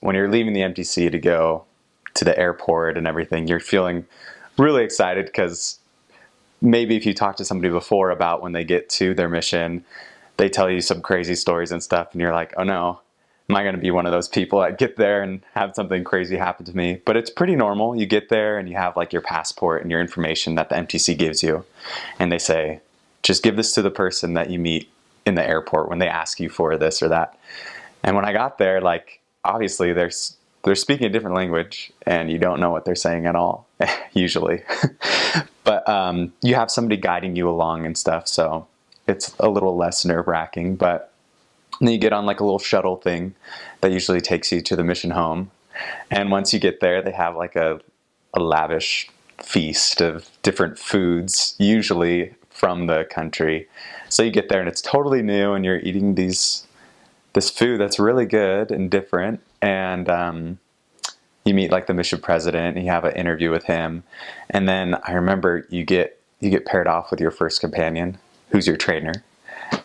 When you're leaving the MTC to go to the airport and everything, you're feeling really excited because maybe if you talk to somebody before about when they get to their mission, they tell you some crazy stories and stuff, and you're like, oh no, am I going to be one of those people that get there and have something crazy happen to me? But it's pretty normal. You get there and you have like your passport and your information that the MTC gives you, and they say, just give this to the person that you meet in the airport when they ask you for this or that. And when I got there, like, obviously they're speaking a different language and you don't know what they're saying at all, usually. But you have somebody guiding you along and stuff, so it's a little less nerve-wracking. But then you get on like a little shuttle thing that usually takes you to the mission home. And once you get there, they have like a lavish feast of different foods, usually from the country. So you get there and it's totally new and you're eating this food that's really good and different. And you meet like the mission president and you have an interview with him. And then I remember you get paired off with your first companion, who's your trainer.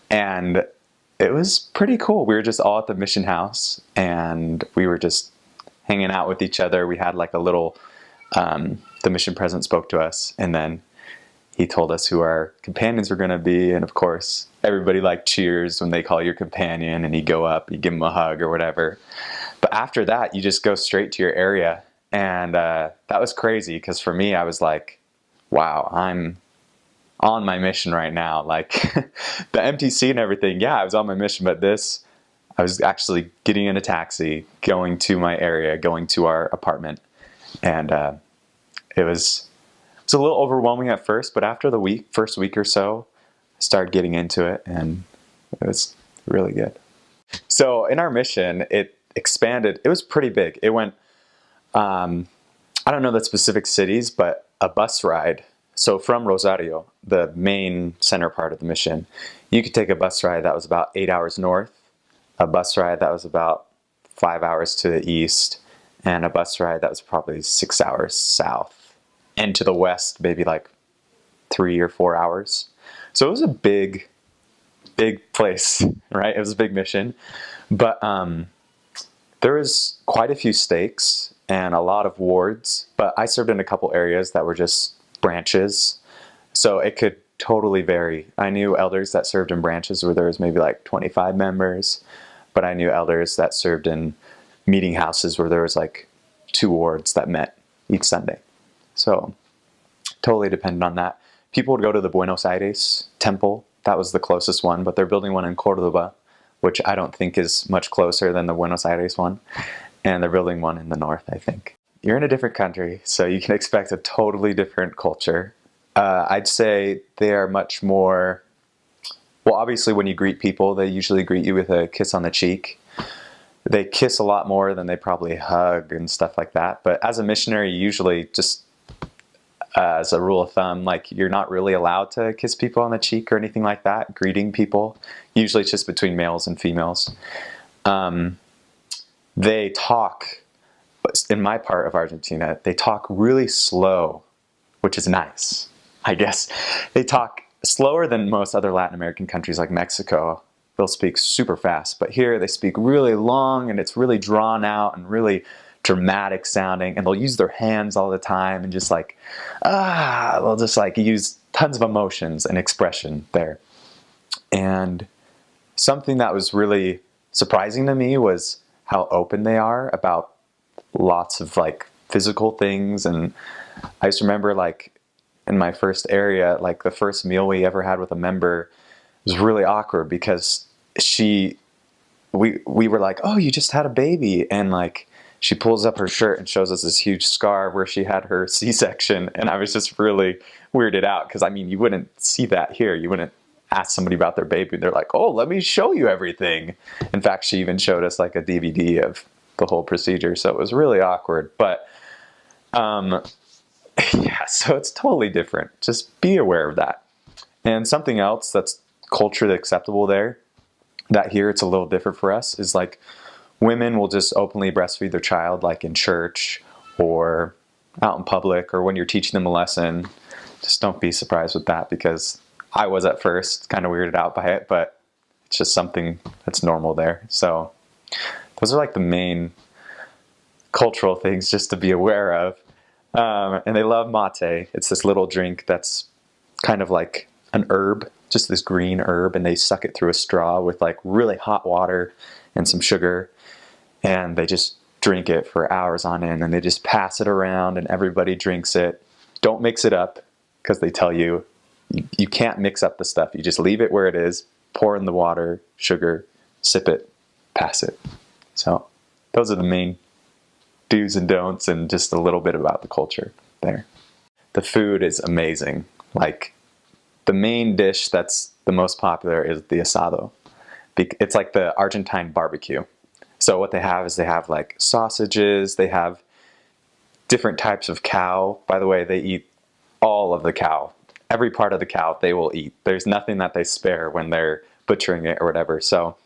And it was pretty cool. We were just all at the mission house and we were just hanging out with each other. We had like a little, the mission president spoke to us and then he told us who our companions were going to be. And of course, everybody like cheers when they call your companion and you go up, you give them a hug or whatever. But after that, you just go straight to your area. And that was crazy because for me, I was like, wow, I'm on my mission right now. Like the MTC and everything, yeah, I was on my mission, but this, I was actually getting in a taxi, going to my area, going to our apartment. And it was a little overwhelming at first, but after the first week or so, I started getting into it and it was really good. So in our mission, it expanded. It was pretty big. It went, I don't know the specific cities, but a bus ride. So from Rosario, the main center part of the mission, you could take a bus ride that was about 8 hours north, a bus ride that was about 5 hours to the east, and a bus ride that was probably 6 hours south. And to the west, maybe like 3 or 4 hours. So it was a big place, right? It was a big mission. But there was quite a few stakes and a lot of wards. But I served in a couple areas that were just branches. So it could totally vary. I knew elders that served in branches where there was maybe like 25 members. But I knew elders that served in meeting houses where there was like 2 wards that met each Sunday. So totally depended on that. People would go to the Buenos Aires temple. That was the closest one, but they're building one in Cordoba, which I don't think is much closer than the Buenos Aires one. And they're building one in the north, I think. You're in a different country, so you can expect a totally different culture. I'd say they are much more, well, obviously when you greet people, they usually greet you with a kiss on the cheek. They kiss a lot more than they probably hug and stuff like that. But as a missionary, usually just as a rule of thumb, like you're not really allowed to kiss people on the cheek or anything like that, greeting people. Usually it's just between males and females. They talk, in my part of Argentina, they talk really slow, which is nice, I guess. They talk slower than most other Latin American countries like Mexico. They'll speak super fast, but here they speak really long and it's really drawn out and really dramatic sounding, and they'll use their hands all the time and just like, they'll just like use tons of emotions and expression there. And something that was really surprising to me was how open they are about lots of like physical things. And I just remember like in my first area, like the first meal we ever had with a member was really awkward because we were like, oh, you just had a baby, and like she pulls up her shirt and shows us this huge scar where she had her C-section. And I was just really weirded out because, I mean, you wouldn't see that here. You wouldn't ask somebody about their baby. They're like, oh, let me show you everything. In fact, she even showed us like a DVD of the whole procedure. So it was really awkward. But yeah, so it's totally different. Just be aware of that. And something else that's culturally acceptable there, that here it's a little different for us, is like, women will just openly breastfeed their child, like in church or out in public or when you're teaching them a lesson. Just don't be surprised with that, because I was at first kind of weirded out by it, but it's just something that's normal there. So those are like the main cultural things just to be aware of. And they love mate. It's this little drink that's kind of like an herb, just this green herb, and they suck it through a straw with like really hot water and some sugar, and they just drink it for hours on end, and they just pass it around and everybody drinks it. Don't mix it up, because they tell you you can't mix up the stuff. You just leave it where it is, pour in the water, sugar, sip it, pass it. So those are the main do's and don'ts, and just a little bit about the culture there. The food is amazing. Like, the main dish that's the most popular is the asado. It's like the Argentine barbecue. So what they have is they have like sausages, they have different types of cow. By the way, they eat all of the cow. Every part of the cow they will eat. There's nothing that they spare when they're butchering it or whatever. So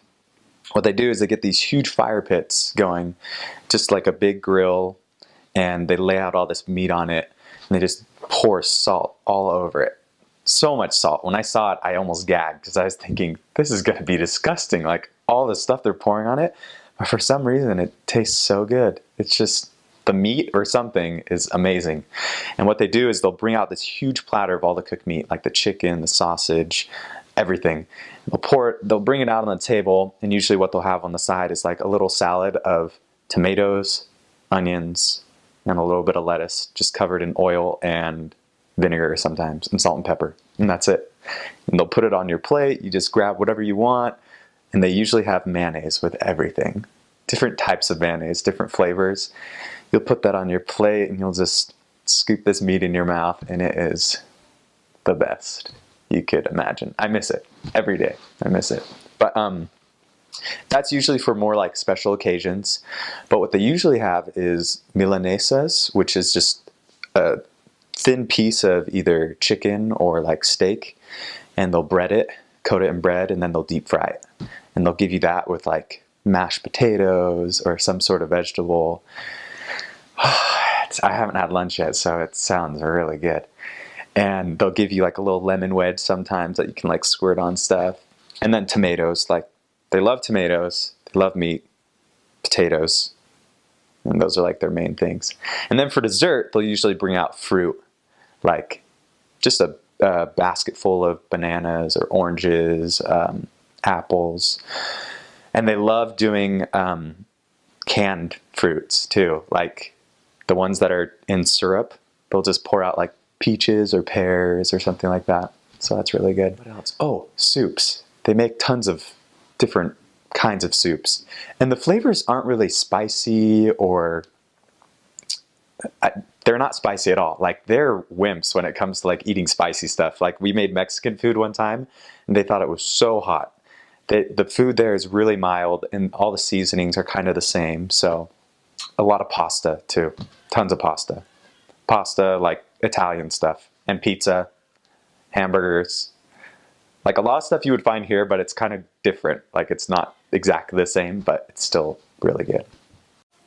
what they do is they get these huge fire pits going, just like a big grill, and they lay out all this meat on it, and they just pour salt all over it. So much salt. When I saw it, I almost gagged, because I was thinking, this is going to be disgusting, like all the stuff they're pouring on it. But for some reason, it tastes so good. It's just, the meat or something is amazing. And what they do is they'll bring out this huge platter of all the cooked meat, like the chicken, the sausage, everything. They'll bring it out on the table, and usually what they'll have on the side is like a little salad of tomatoes, onions, and a little bit of lettuce, just covered in oil and vinegar sometimes, and salt and pepper. And that's it. And they'll put it on your plate. You just grab whatever you want. And they usually have mayonnaise with everything. Different types of mayonnaise, different flavors. You'll put that on your plate, and you'll just scoop this meat in your mouth, and it is the best you could imagine. I miss it every day. I miss it. But that's usually for more like special occasions. But what they usually have is milanesas, which is just a thin piece of either chicken or like steak, and they'll bread it, coat it in bread, and then they'll deep fry it. And they'll give you that with like mashed potatoes or some sort of vegetable. I haven't had lunch yet, so it sounds really good. And they'll give you like a little lemon wedge sometimes that you can like squirt on stuff. And then tomatoes, like they love tomatoes, they love meat, potatoes, and those are like their main things. And then for dessert, they'll usually bring out fruit, like just a basket full of bananas or oranges, apples. And they love doing canned fruits too, like the ones that are in syrup. They'll just pour out like peaches or pears or something like that. So that's really good. What else? Oh, soups. They make tons of different kinds of soups. And the flavors aren't really spicy, or they're not spicy at all. Like, they're wimps when it comes to like eating spicy stuff. Like, we made Mexican food one time, and they thought it was so hot. The food there is really mild, and all the seasonings are kind of the same. So a lot of pasta too. Tons of pasta. Pasta, like Italian stuff, and pizza, hamburgers. Like a lot of stuff you would find here, but it's kind of different. Like, it's not exactly the same, but it's still really good.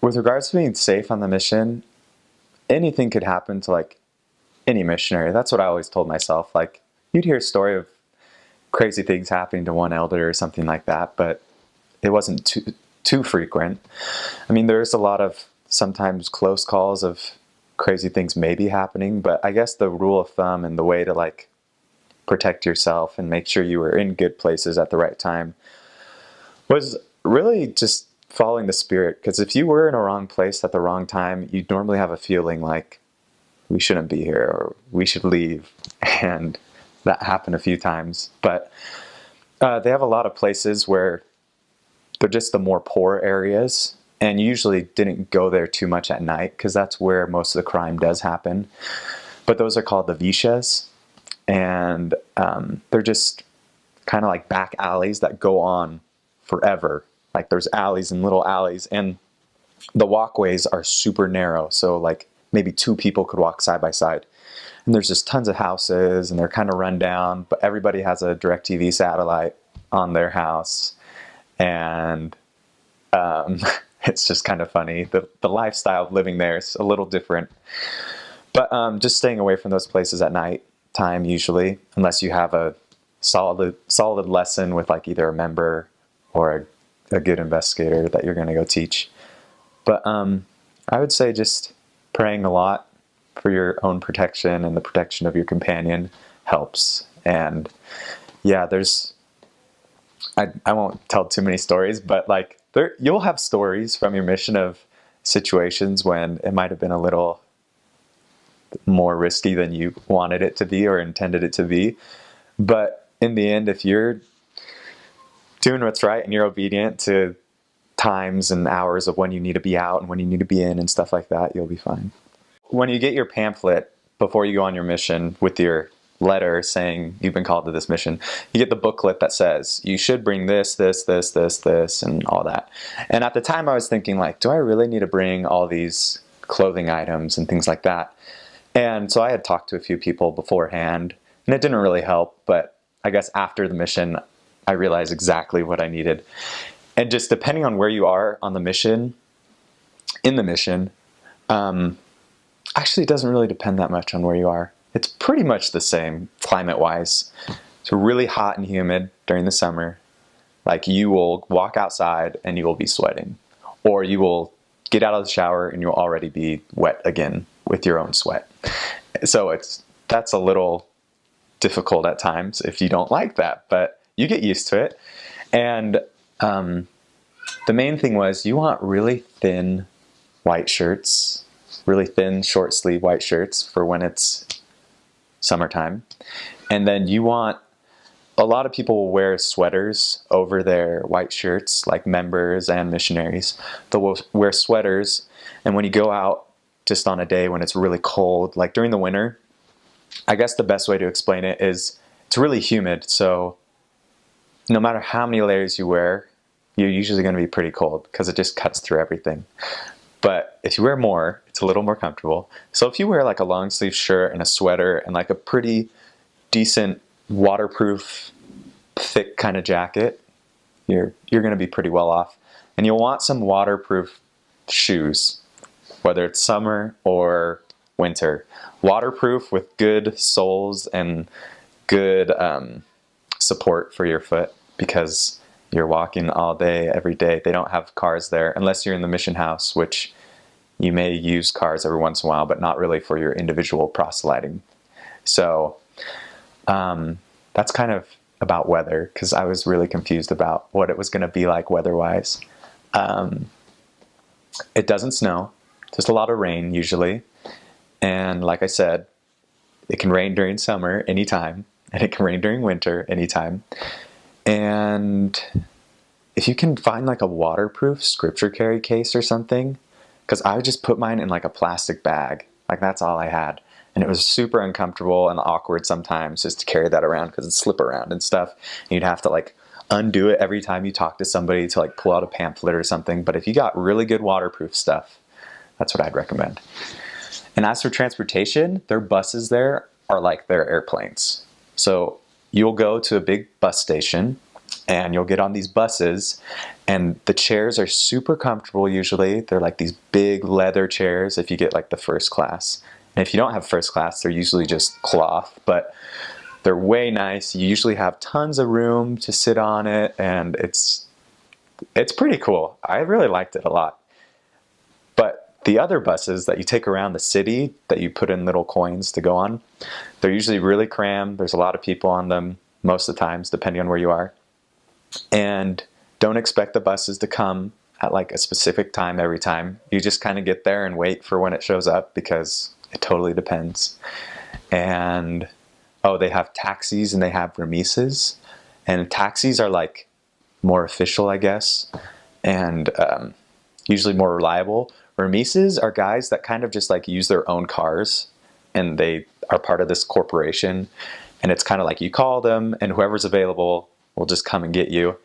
With regards to being safe on the mission, anything could happen to like any missionary. That's what I always told myself. Like, you'd hear a story of crazy things happening to one elder or something like that, but it wasn't too frequent. I mean, there's a lot of sometimes close calls of crazy things maybe happening, but I guess the rule of thumb and the way to like protect yourself and make sure you were in good places at the right time was really just following the Spirit. Because if you were in a wrong place at the wrong time, you'd normally have a feeling like we shouldn't be here or we should leave. And that happened a few times. But they have a lot of places where they're just the more poor areas, and usually didn't go there too much at night because that's where most of the crime does happen. But those are called the vishas, and they're just kind of like back alleys that go on forever. Like, there's alleys and little alleys, and the walkways are super narrow, so like maybe two people could walk side by side. And there's just tons of houses, and they're kind of run down, but everybody has a DirecTV satellite on their house. And it's just kind of funny. The lifestyle of living there is a little different. But just staying away from those places at night time usually, unless you have a solid lesson with like either a member or a good investigator that you're going to go teach. But I would say just praying a lot for your own protection and the protection of your companion helps. And yeah, I won't tell too many stories, but like you'll have stories from your mission of situations when it might have been a little more risky than you wanted it to be or intended it to be. But in the end, if you're doing what's right and you're obedient to times and hours of when you need to be out and when you need to be in and stuff like that, you'll be fine. When you get your pamphlet before you go on your mission with your letter saying you've been called to this mission, you get the booklet that says you should bring this, this, this, this, this, and all that. And at the time I was thinking like, do I really need to bring all these clothing items and things like that? And so I had talked to a few people beforehand and it didn't really help, but I guess after the mission, I realized exactly what I needed. And just depending on where you are on the mission, in the mission, actually it doesn't really depend that much on where you are. It's pretty much the same climate-wise. It's really hot and humid during the summer. Like you will walk outside and you will be sweating. Or you will get out of the shower and you'll already be wet again with your own sweat. So that's a little difficult at times if you don't like that, but you get used to it. And the main thing was you want really thin white shirts, really thin short sleeve white shirts for when it's summertime. And then you want, a lot of people will wear sweaters over their white shirts, like members and missionaries. They'll wear sweaters, and when you go out just on a day when it's really cold, like during the winter, I guess the best way to explain it is it's really humid, so no matter how many layers you wear, you're usually going to be pretty cold because it just cuts through everything. But if you wear more, it's a little more comfortable. So if you wear like a long sleeve shirt and a sweater and like a pretty decent waterproof, thick kind of jacket, you're going to be pretty well off. And you'll want some waterproof shoes, whether it's summer or winter. Waterproof with good soles and good support for your foot, because you're walking all day, every day. They don't have cars there unless you're in the mission house, which you may use cars every once in a while, but not really for your individual proselyting. So that's kind of about weather, because I was really confused about what it was going to be like weather-wise. It doesn't snow, just a lot of rain usually. And like I said, it can rain during summer anytime, and it can rain during winter anytime. And if you can find like a waterproof scripture carry case or something, because I would just put mine in like a plastic bag, like that's all I had. And it was super uncomfortable and awkward sometimes just to carry that around because it'd slip around and stuff. And you'd have to like undo it every time you talk to somebody to like pull out a pamphlet or something. But if you got really good waterproof stuff, that's what I'd recommend. And as for transportation, their buses there are like their airplanes. So you'll go to a big bus station and you'll get on these buses, and the chairs are super comfortable usually. They're like these big leather chairs if you get like the first class. And if you don't have first class, they're usually just cloth, but they're way nice. You usually have tons of room to sit on it, and it's pretty cool. I really liked it a lot. But the other buses that you take around the city that you put in little coins to go on, they're usually really crammed. There's a lot of people on them most of the times, depending on where you are. And don't expect the buses to come at like a specific time every time. You just kind of get there and wait for when it shows up, because it totally depends. And they have taxis and they have remises. And taxis are like more official, I guess, and usually more reliable. Remises are guys that kind of just like use their own cars, and they are part of this corporation. And it's kind of like you call them and whoever's available will just come and get you.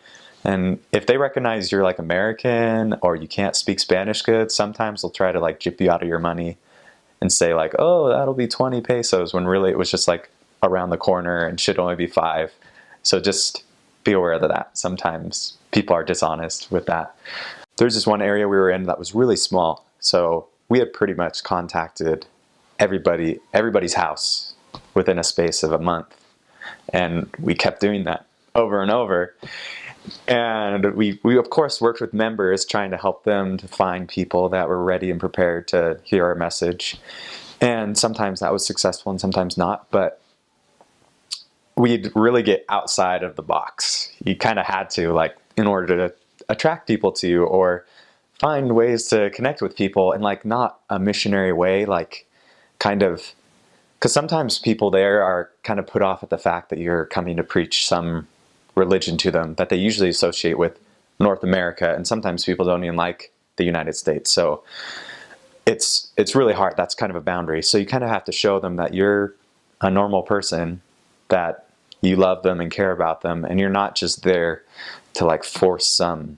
And if they recognize you're like American or you can't speak Spanish good, sometimes they'll try to like gyp you out of your money and say like, oh, that'll be 20 pesos, when really it was just like around the corner and should only be 5. So just be aware of that. Sometimes people are dishonest with that. There's this one area we were in that was really small. So we had pretty much contacted everybody's house within a space of a month. And we kept doing that over and over. And we of course worked with members, trying to help them to find people that were ready and prepared to hear our message. And sometimes that was successful and sometimes not, but we'd really get outside of the box. You kind of had to, like, in order to attract people to you or find ways to connect with people in, like, not a missionary way, like, kind of, because sometimes people there are kind of put off at the fact that you're coming to preach some religion to them that they usually associate with North America, and sometimes people don't even like the United States. So it's really hard. That's kind of a boundary. So you kind of have to show them that you're a normal person, that you love them and care about them, and you're not just there to, like, force some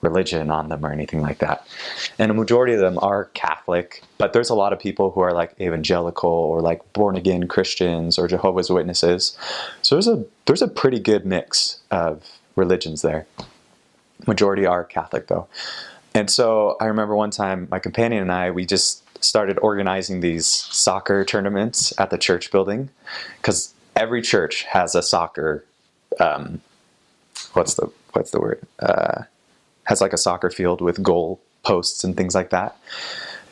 religion on them or anything like that. And a majority of them are Catholic, but there's a lot of people who are, like, evangelical or, like, born again Christians or Jehovah's Witnesses. So there's a pretty good mix of religions there. Majority are Catholic though. And so I remember one time my companion and I, we just started organizing these soccer tournaments at the church building, because every church has a soccer, what's the word? Has, like, a soccer field with goal posts and things like that.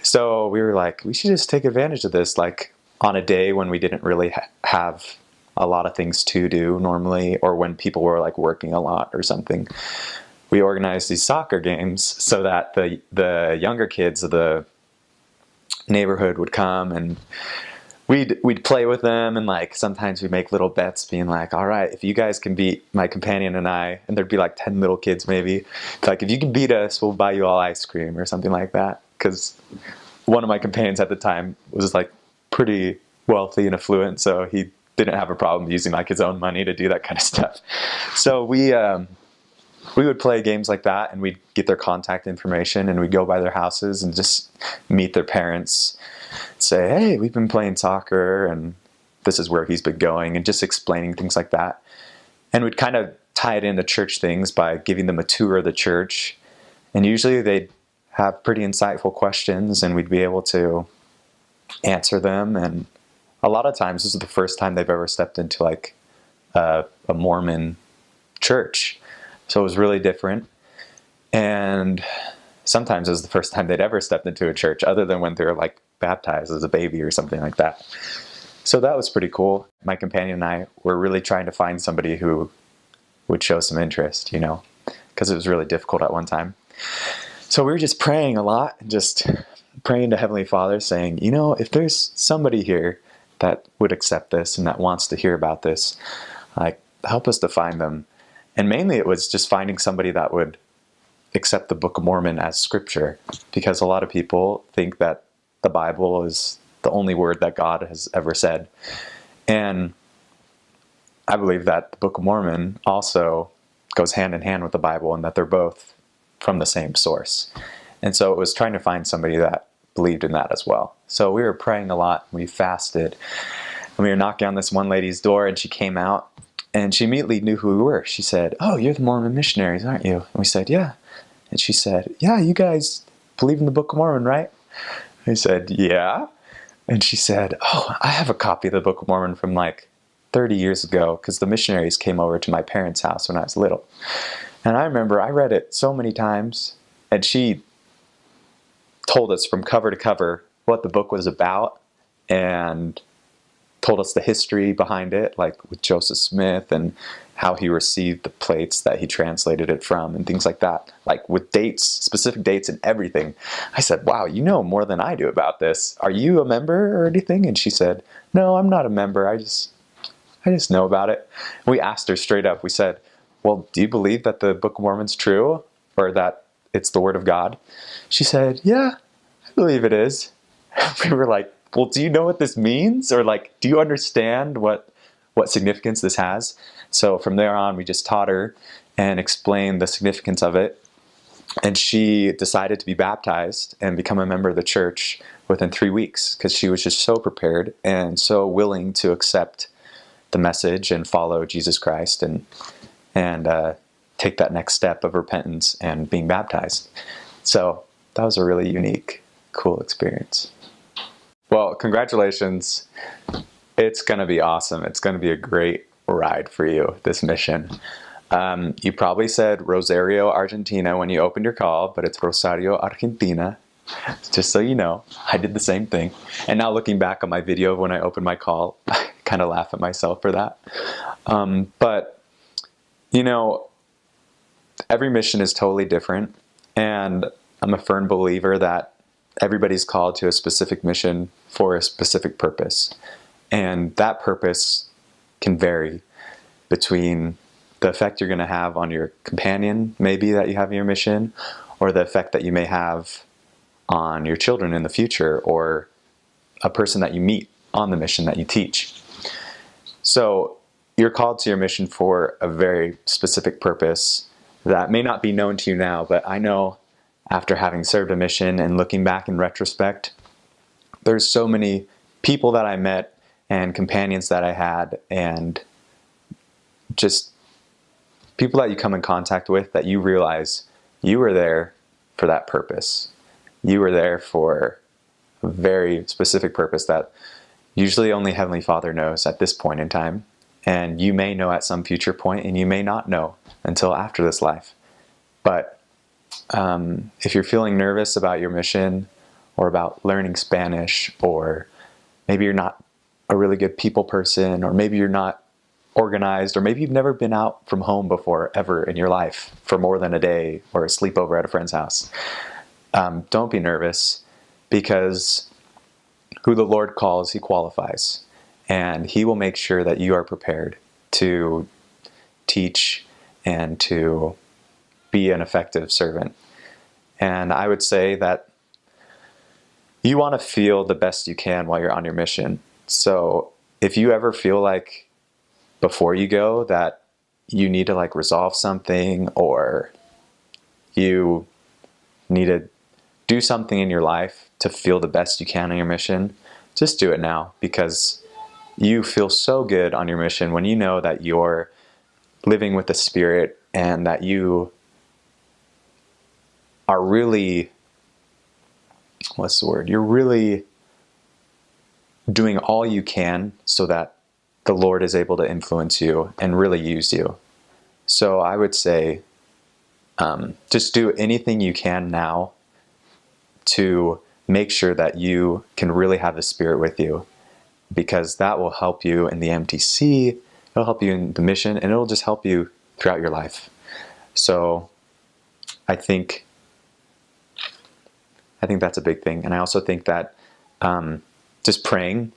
So we were like, we should just take advantage of this, like, on a day when we didn't really have a lot of things to do normally, or when people were, like, working a lot or something. We organized these soccer games so that the younger kids of the neighborhood would come, and we'd play with them, and, like, sometimes we'd make little bets, being like, all right, if you guys can beat my companion and I, and there'd be like 10 little kids maybe, like, if you can beat us, we'll buy you all ice cream or something like that. Because one of my companions at the time was, like, pretty wealthy and affluent, so he didn't have a problem using, like, his own money to do that kind of stuff. So we would play games like that, and we'd get their contact information, and we'd go by their houses and just meet their parents, say, hey, we've been playing soccer, and this is where he's been going, and just explaining things like that. And we'd kind of tie it into church things by giving them a tour of the church. And usually they'd have pretty insightful questions, and we'd be able to answer them. And a lot of times this is the first time they've ever stepped into, like, a Mormon church. So it was really different. And sometimes it was the first time they'd ever stepped into a church, other than when they were, like, baptized as a baby or something like that. So that was pretty cool. My companion and I were really trying to find somebody who would show some interest, because it was really difficult at one time. So we were just praying a lot, and just praying to Heavenly Father, saying, if there's somebody here that would accept this and that wants to hear about this, like, help us to find them. And mainly it was just finding somebody that would accept the Book of Mormon as scripture, because a lot of people think that the Bible is the only word that God has ever said. And I believe that the Book of Mormon also goes hand in hand with the Bible, and that they're both from the same source. And so it was trying to find somebody that believed in that as well. So we were praying a lot, we fasted, and we were knocking on this one lady's door, and she came out. And she immediately knew who we were. She said, oh, you're the Mormon missionaries, aren't you? And we said, yeah. And she said, yeah, you guys believe in the Book of Mormon, right? I said, yeah. And she said, oh, I have a copy of the Book of Mormon from, like, 30 years ago, because the missionaries came over to my parents' house when I was little. And I remember I read it so many times, and she told us from cover to cover what the book was about, and told us the history behind it, like with Joseph Smith, and how he received the plates that he translated it from, and things like that, like with dates, specific dates and everything. I said, wow, you know more than I do about this. Are you a member or anything? And she said, no, I'm not a member. I just know about it. And we asked her straight up, we said, well, do you believe that the Book of Mormon's true, or that it's the Word of God? She said, yeah, I believe it is. We were like, well, do you know what this means? Or, like, do you understand what significance this has? So from there on, we just taught her and explained the significance of it. And she decided to be baptized and become a member of the church within 3 weeks, because she was just so prepared and so willing to accept the message and follow Jesus Christ and take that next step of repentance and being baptized. So that was a really unique, cool experience. Well, congratulations. It's going to be awesome. It's going to be a great ride for you, this mission. You probably said Rosario, Argentina when you opened your call, but it's Rosario, Argentina. Just so you know, I did the same thing. And now looking back on my video of when I opened my call, I kind of laugh at myself for that. But, you know, every mission is totally different. And I'm a firm believer that everybody's called to a specific mission for a specific purpose. And that purpose can vary between the effect you're going to have on your companion, maybe, that you have in your mission, or the effect that you may have on your children in the future, or a person that you meet on the mission that you teach. So you're called to your mission for a very specific purpose that may not be known to you now, but I know after having served a mission and looking back in retrospect, there's so many people that I met and companions that I had, and just people that you come in contact with that you realize you were there for that purpose. You were there for a very specific purpose that usually only Heavenly Father knows at this point in time. And you may know at some future point, and you may not know until after this life. But if you're feeling nervous about your mission, or about learning Spanish, or maybe you're not a really good people person, or maybe you're not organized, or maybe you've never been out from home before ever in your life for more than a day, or a sleepover at a friend's house, don't be nervous, because who the Lord calls, He qualifies. And He will make sure that you are prepared to teach and to be an effective servant. And I would say that you want to feel the best you can while you're on your mission. So if you ever feel like before you go that you need to like resolve something, or you need to do something in your life to feel the best you can on your mission, just do it now, because you feel so good on your mission when you know that you're living with the Spirit, and that you are really, you're really doing all you can so that the Lord is able to influence you and really use you. So I would say, just do anything you can now to make sure that you can really have the Spirit with you, because that will help you in the MTC, it'll help you in the mission, and it'll just help you throughout your life. So I think that's a big thing. And I also think that just praying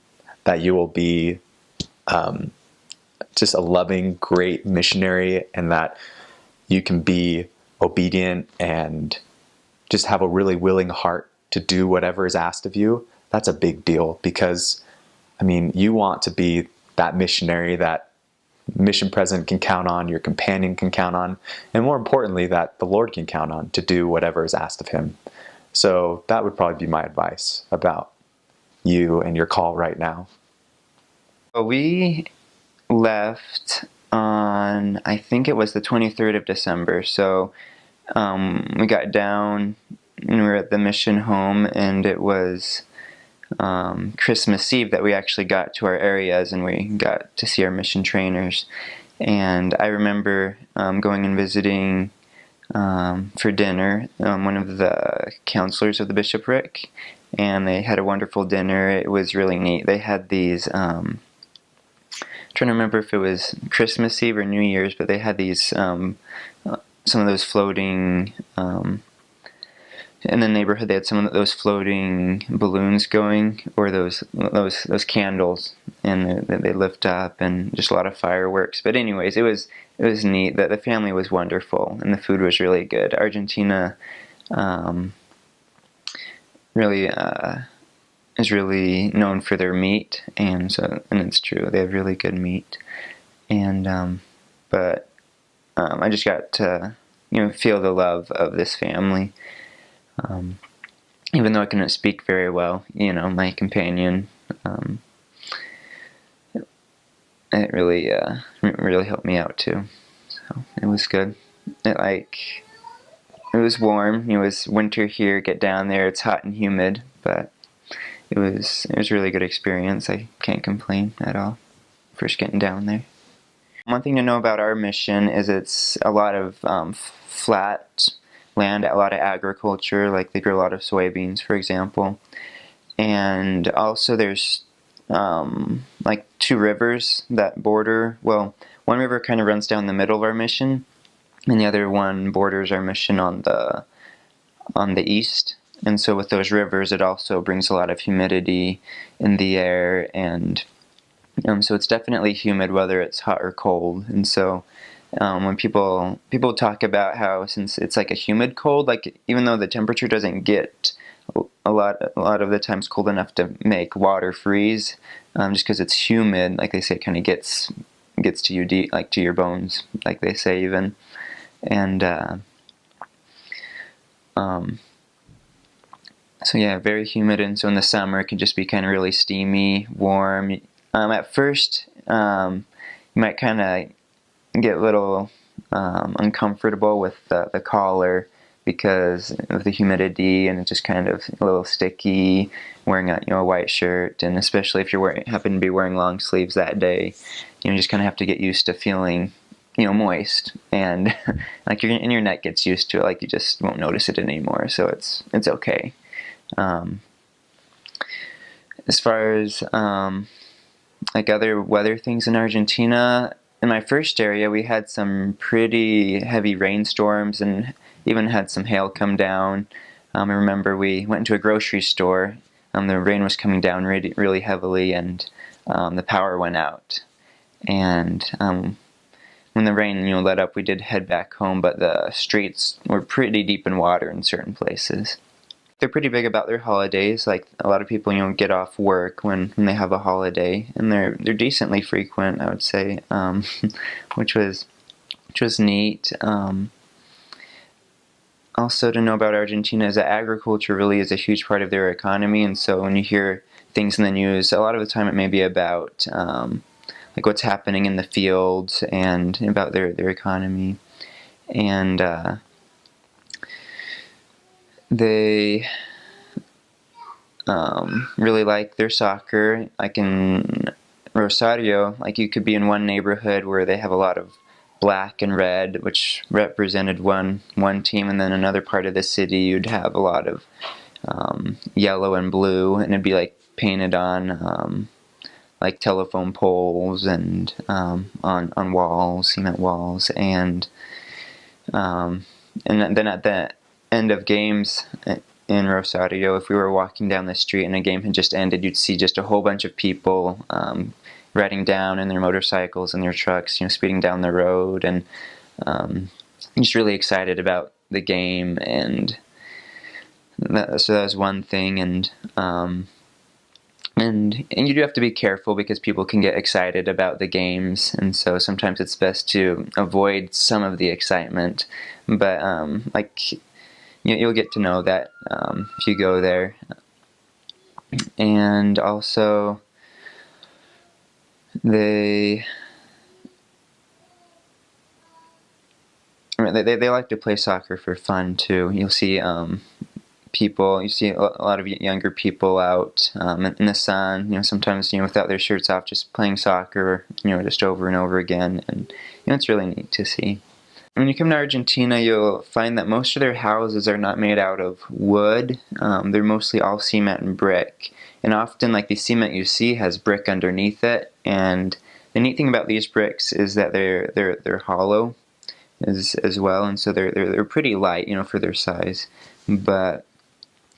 that you will be just a loving, great missionary, and that you can be obedient and just have a really willing heart to do whatever is asked of you. That's a big deal, because, I mean, you want to be that missionary that mission president can count on, your companion can count on, and more importantly, that the Lord can count on to do whatever is asked of Him. So that would probably be my advice about you and your call right now. We left on, I think it was the 23rd of December. So we got down and we were at the mission home, and it was Christmas Eve that we actually got to our areas, and we got to see our mission trainers. And I remember going and visiting for dinner one of the counselors of the bishopric, and they had a wonderful dinner. It was really neat. They had these trying to remember if it was Christmas Eve or New Year's, but they had these some of those floating in the neighborhood. They had some of those floating balloons going, or those candles, and they lift up, and just a lot of fireworks. But anyways, it was neat. That the family was wonderful, and the food was really good. Argentina really is really known for their meat, and it's true, they have really good meat. And but I just got to feel the love of this family. Even though I couldn't speak very well, my companion, it really helped me out too. So it was good. It was warm. It was winter here. Get down there, it's hot and humid, but it was a really good experience. I can't complain at all. First getting down there. One thing to know about our mission is it's a lot of flat land, a lot of agriculture, like they grow a lot of soybeans, for example. And also there's like two rivers that border, well, one river kind of runs down the middle of our mission, and the other one borders our mission on the east. And so with those rivers, it also brings a lot of humidity in the air, and so it's definitely humid whether it's hot or cold. And so when people talk about how, since it's like a humid cold, like even though the temperature doesn't get a lot of the times cold enough to make water freeze, just because it's humid, like they say, it kind of gets to you deep, like to your bones, like they say even. And so yeah, very humid, and so in the summer it can just be kind of really steamy, warm. At first, you might kind of get a little uncomfortable with the collar because of the humidity, and it's just kind of a little sticky. Wearing a white shirt, and especially if you happen to be wearing long sleeves that day, you just kind of have to get used to feeling moist, and like your neck gets used to it, like you just won't notice it anymore. So it's okay. As far as like other weather things in Argentina, in my first area we had some pretty heavy rainstorms and even had some hail come down. I remember we went into a grocery store. The rain was coming down really, really heavily, and the power went out. And when the rain let up, we did head back home, but the streets were pretty deep in water in certain places. They're pretty big about their holidays. Like a lot of people, get off work when they have a holiday, and they're decently frequent, I would say, which was neat. Also, to know about Argentina is that agriculture really is a huge part of their economy, and so when you hear things in the news, a lot of the time it may be about like what's happening in the fields and about their economy. And they really like their soccer. Like in Rosario, like you could be in one neighborhood where they have a lot of black and red, which represented one team, and then another part of the city you'd have a lot of yellow and blue, and it'd be like painted on like telephone poles and on walls, cement walls, and then at the end of games in Rosario, if we were walking down the street and a game had just ended, you'd see just a whole bunch of people riding down in their motorcycles and their trucks, speeding down the road, and just really excited about the game. And so that was one thing, and you do have to be careful because people can get excited about the games, and so sometimes it's best to avoid some of the excitement. But you'll get to know that if you go there. And also they like to play soccer for fun too. You'll see you see a lot of younger people out in the sun, sometimes without their shirts off, just playing soccer, just over and over again, and it's really neat to see. When you come to Argentina, you'll find that most of their houses are not made out of wood. They're mostly all cement and brick. And often, like, the cement you see has brick underneath it. And the neat thing about these bricks is that they're hollow as well, and so they're pretty light, for their size. But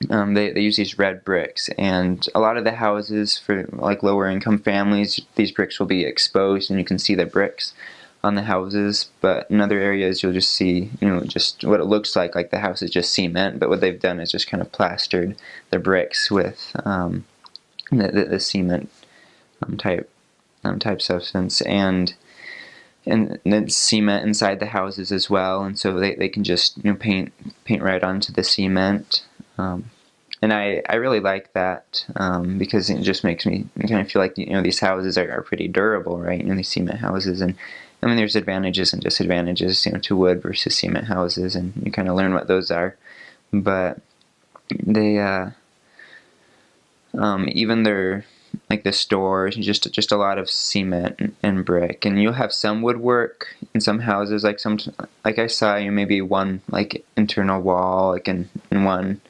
they use these red bricks, and a lot of the houses for like lower income families, these bricks will be exposed, and you can see the bricks on the houses. But in other areas you'll just see just what it looks like the house is just cement, but what they've done is just kind of plastered the bricks with the cement type substance, and then cement inside the houses as well, and so they can just paint right onto the cement. And I really like that because it just makes me kind of feel like these houses are pretty durable, right? These cement houses, and I mean there's advantages and disadvantages to wood versus cement houses, and you kind of learn what those are. But they even like the stores, just a lot of cement and brick. And you'll have some woodwork in some houses, like I saw, maybe one like internal wall, like in one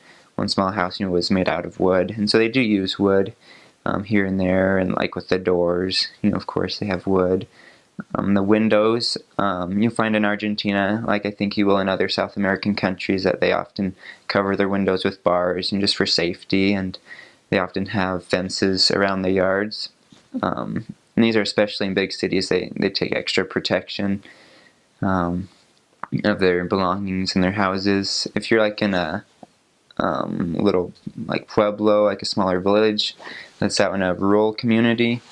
small house, was made out of wood. And so they do use wood here and there, and like with the doors, of course they have wood. The windows, you'll find in Argentina, like I think you will in other South American countries, that they often cover their windows with bars, just for safety, and they often have fences around the yards. And these are especially in big cities. They take extra protection of their belongings and their houses. If you're like in a little like pueblo, like a smaller village that's out in a rural community,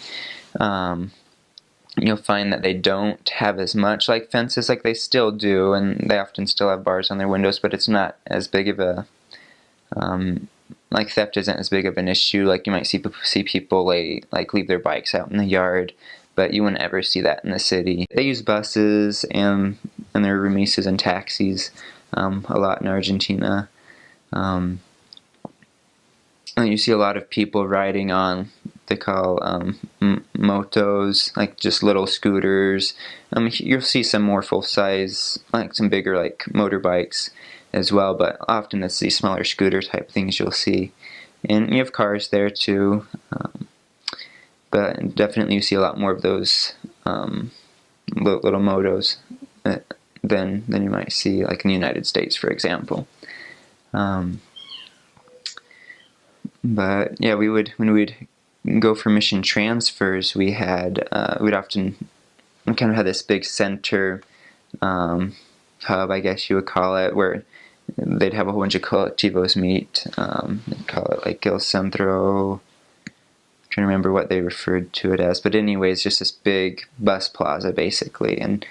you'll find that they don't have as much like fences. Like they still do, and they often still have bars on their windows, but it's not as big of a like theft isn't as big of an issue. Like you might see people leave their bikes out in the yard, but you wouldn't ever see that in the city. They use buses and their remises and taxis a lot in Argentina. And you see a lot of people riding on, they call motos, like just little scooters. You'll see some more full-size, like some bigger like motorbikes as well, but often it's these smaller scooter type things you'll see. And you have cars there too, but definitely you see a lot more of those little motos than you might see like in the United States, for example. But yeah, when we'd go for mission transfers, we'd often kind of have this big center hub, I guess you would call it, where they'd have a whole bunch of colectivos meet. They'd call it like El Centro. I'm trying to remember what they referred to it as, but anyways, just this big bus plaza basically. And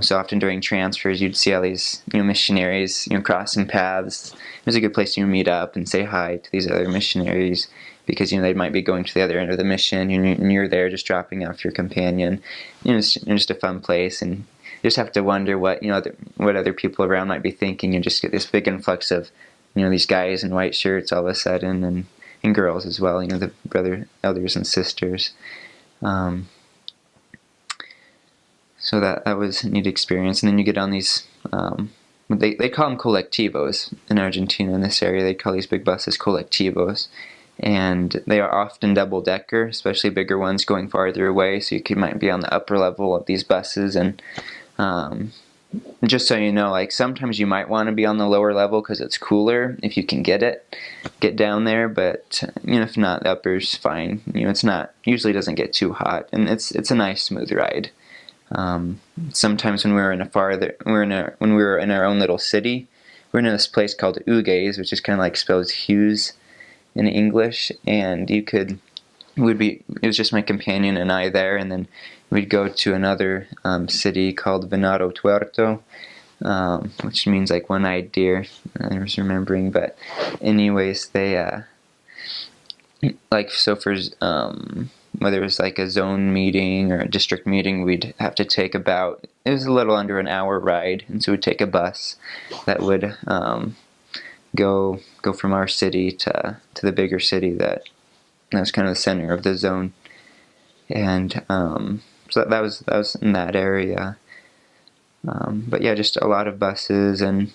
so often during transfers, you'd see all these missionaries crossing paths. It was a good place to meet up and say hi to these other missionaries, because they might be going to the other end of the mission, and you're there just dropping off your companion. It's just a fun place, and you just have to wonder what what other people around might be thinking. You just get this big influx of these guys in white shirts all of a sudden, and girls as well. The elders and sisters. So that was a neat experience. And then you get on these, they call them colectivos in Argentina. In this area, they call these big buses colectivos. And they are often double-decker, especially bigger ones going farther away. So you might be on the upper level of these buses. And just so you know, like sometimes you might want to be on the lower level because it's cooler if you can get down there. But if not, the upper's fine. It's not, usually doesn't get too hot, and it's a nice smooth ride. Sometimes when we were when we were in our own little city, we were in this place called Ugues, which is kind of like spells Hughes in English, and it was just my companion and I there, and then we'd go to another city called Venado Tuerto, which means like one-eyed deer, I was remembering. But anyways, they for whether it was like a zone meeting or a district meeting, we'd have to take it was a little under an hour ride, and so we'd take a bus that would go from our city to the bigger city that was kind of the center of the zone. And so that was in that area. But yeah, just a lot of buses, and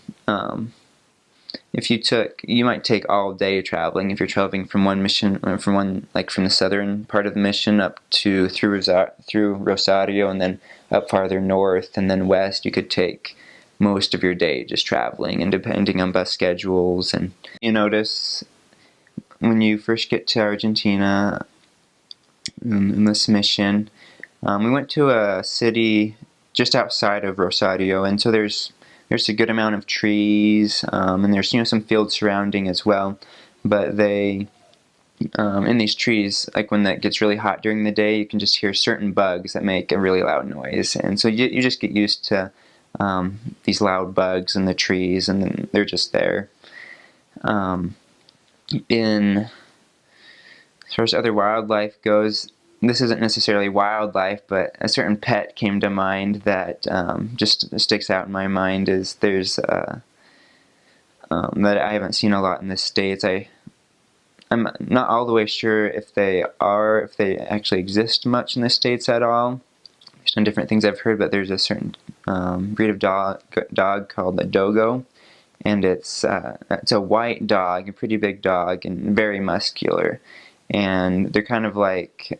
you might take all day traveling if you're traveling from one mission, from the southern part of the mission up through Rosario, and then up farther north and then west. You could take most of your day just traveling, and depending on bus schedules. And you notice when you first get to Argentina in this mission, we went to a city just outside of Rosario, and so there's a good amount of trees, and there's some fields surrounding as well. But they in these trees, like when that gets really hot during the day, you can just hear certain bugs that make a really loud noise, and so you just get used to these loud bugs in the trees, and then they're just there. As far as other wildlife goes, this isn't necessarily wildlife, but a certain pet came to mind that just sticks out in my mind. There's that I haven't seen a lot in the States. I'm not all the way sure if they actually exist much in the States at all. There's some different things I've heard, but there's a certain breed of dog called a dogo, and it's a white dog, a pretty big dog, and very muscular. And they're kind of like,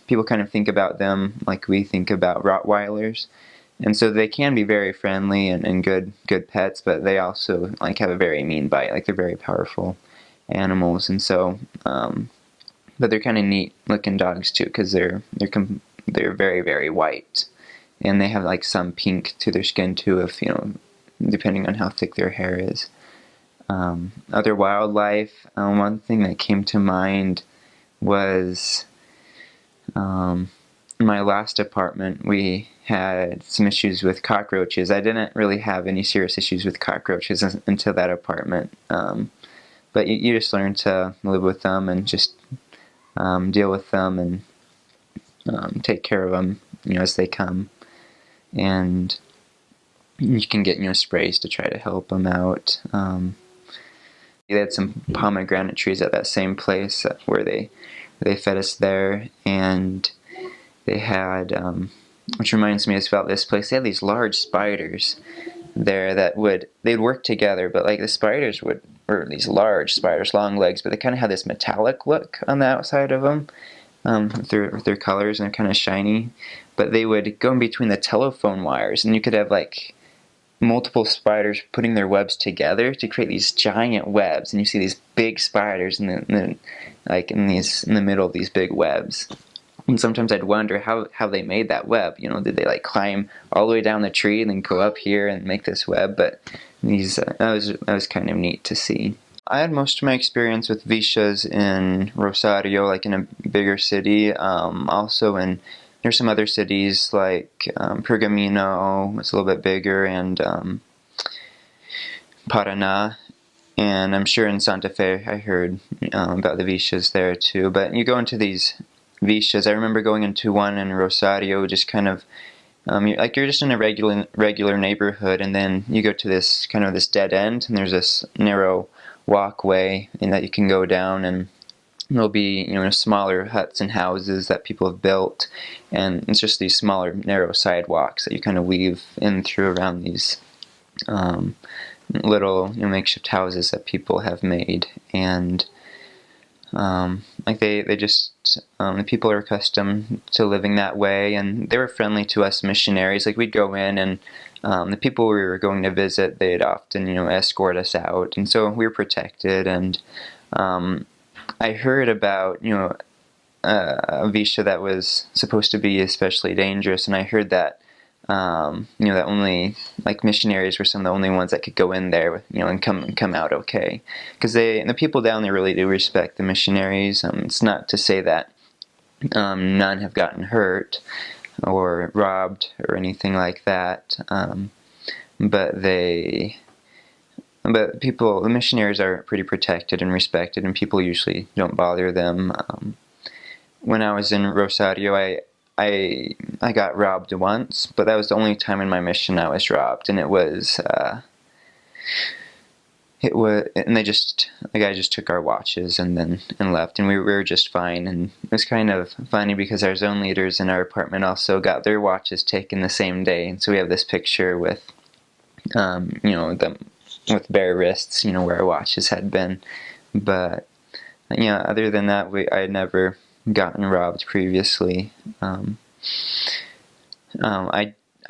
people kind of think about them like we think about Rottweilers. And so they can be very friendly and good pets, but they also like have a very mean bite. Like they're very powerful animals, and so but they're kind of neat looking dogs too, because they're very, very white, and they have like some pink to their skin too, if depending on how thick their hair is. Other wildlife, one thing that came to mind was in my last apartment we had some issues with cockroaches. I didn't really have any serious issues with cockroaches until that apartment, but you just learn to live with them and just deal with them and take care of them as they come, and you can get sprays to try to help them out. They had some pomegranate trees at that same place where they fed us there, and they had, which reminds me about this place, they had these large spiders there that they'd work together, but like the spiders were these large spiders, long legs, but they kind of had this metallic look on the outside of them, with their colors, and they're kind of shiny, but they would go in between the telephone wires, and you could have like multiple spiders putting their webs together to create these giant webs, and you see these big spiders in the middle of these big webs. And sometimes I'd wonder how they made that web. Did they like climb all the way down the tree and then go up here and make this web? But that was kind of neat to see. I had most of my experience with Vishas in Rosario, like in a bigger city. There's some other cities like Pergamino, it's a little bit bigger, and Paraná. And I'm sure in Santa Fe I heard about the Vishas there too. But you go into these Vishas. I remember going into one in Rosario, just kind of you're just in a regular neighborhood, and then you go to this kind of this dead end, and there's this narrow walkway and that you can go down, and there'll be smaller huts and houses that people have built, and it's just these smaller narrow sidewalks that you kind of weave in through around these little makeshift houses that people have made. And they just the people are accustomed to living that way, and they were friendly to us missionaries. Like we'd go in, and the people we were going to visit, they'd often escort us out, and so we were protected. And I heard about a Visha that was supposed to be especially dangerous, and I heard that that only like missionaries were some of the only ones that could go in there, and come out okay, because the people down there really do respect the missionaries. It's not to say that none have gotten hurt or robbed or anything like that, but the missionaries are pretty protected and respected, and people usually don't bother them. When I was in Rosario, I got robbed once, but that was the only time in my mission I was robbed, and the guy just took our watches and left, and we were just fine. And it was kind of funny because our zone leaders in our apartment also got their watches taken the same day, and so we have this picture with them with bare wrists, where our watches had been. But other than that, I had never gotten robbed previously. I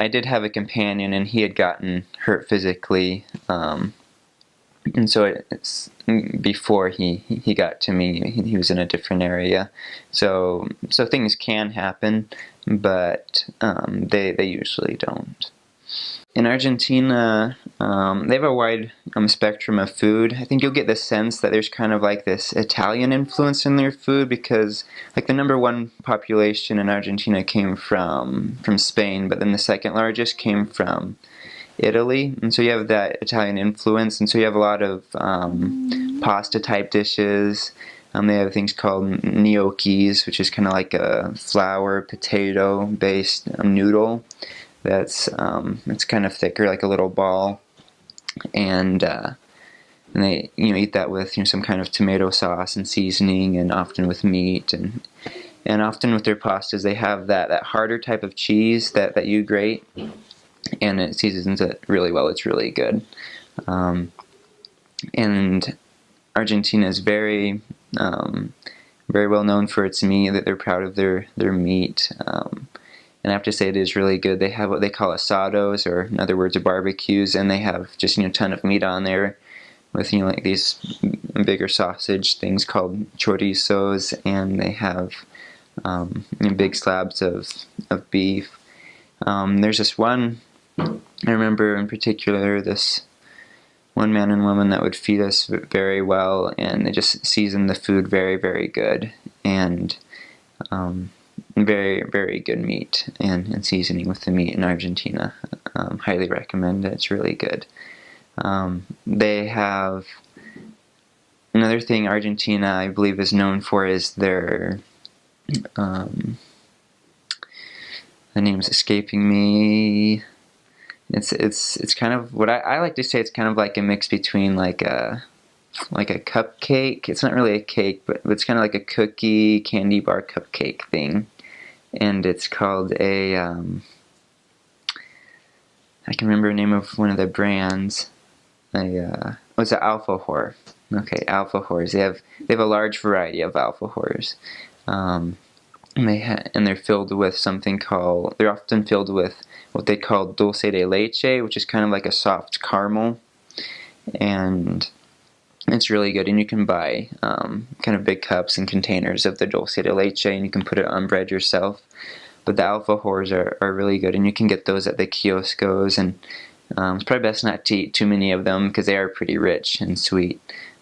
did have a companion, and he had gotten hurt physically, and so it's before he got to me. He was in a different area, so things can happen, but they usually don't. In Argentina, they have a wide spectrum of food. I think you'll get the sense that there's kind of like this Italian influence in their food, because like the number one population in Argentina came from Spain, but then the second largest came from Italy, and so you have that Italian influence, and so you have a lot of pasta type dishes. They have things called gnocchis, which is kind of like a flour potato based noodle. That's it's kind of thicker, like a little ball, and and they eat that with some kind of tomato sauce and seasoning, and often with meat, and often with their pastas they have that harder type of cheese that you grate, and it seasons it really well. It's really good. And Argentina is very well known for its meat. That they're proud of their meat. And I have to say it is really good. They have what they call asados, or in other words, barbecues, and they have just a ton of meat on there with like these bigger sausage things called chorizos, and they have big slabs of beef. There's this one, I remember in particular, this one man and woman that would feed us very well, and they just seasoned the food very, very good, and very, very good meat and seasoning with the meat in Argentina. Highly recommend it. It's really good. They have another thing Argentina, I believe, is known for is their the name's escaping me. It's kind of what I like to say. It's kind of like a mix between like a cupcake. It's not really a cake, but it's kind of like a cookie candy bar cupcake thing, and it's called a I can remember the name of one of the brands. It's an alfajor. Okay, alfajors. They have a large variety of alfajors. And they're filled with they're often filled with what they call dulce de leche, which is kind of like a soft caramel, and it's really good. And you can buy kind of big cups and containers of the dulce de leche, and you can put it on bread yourself. But the alfajors are really good, and you can get those at the kioscos, and it's probably best not to eat too many of them because they are pretty rich and sweet,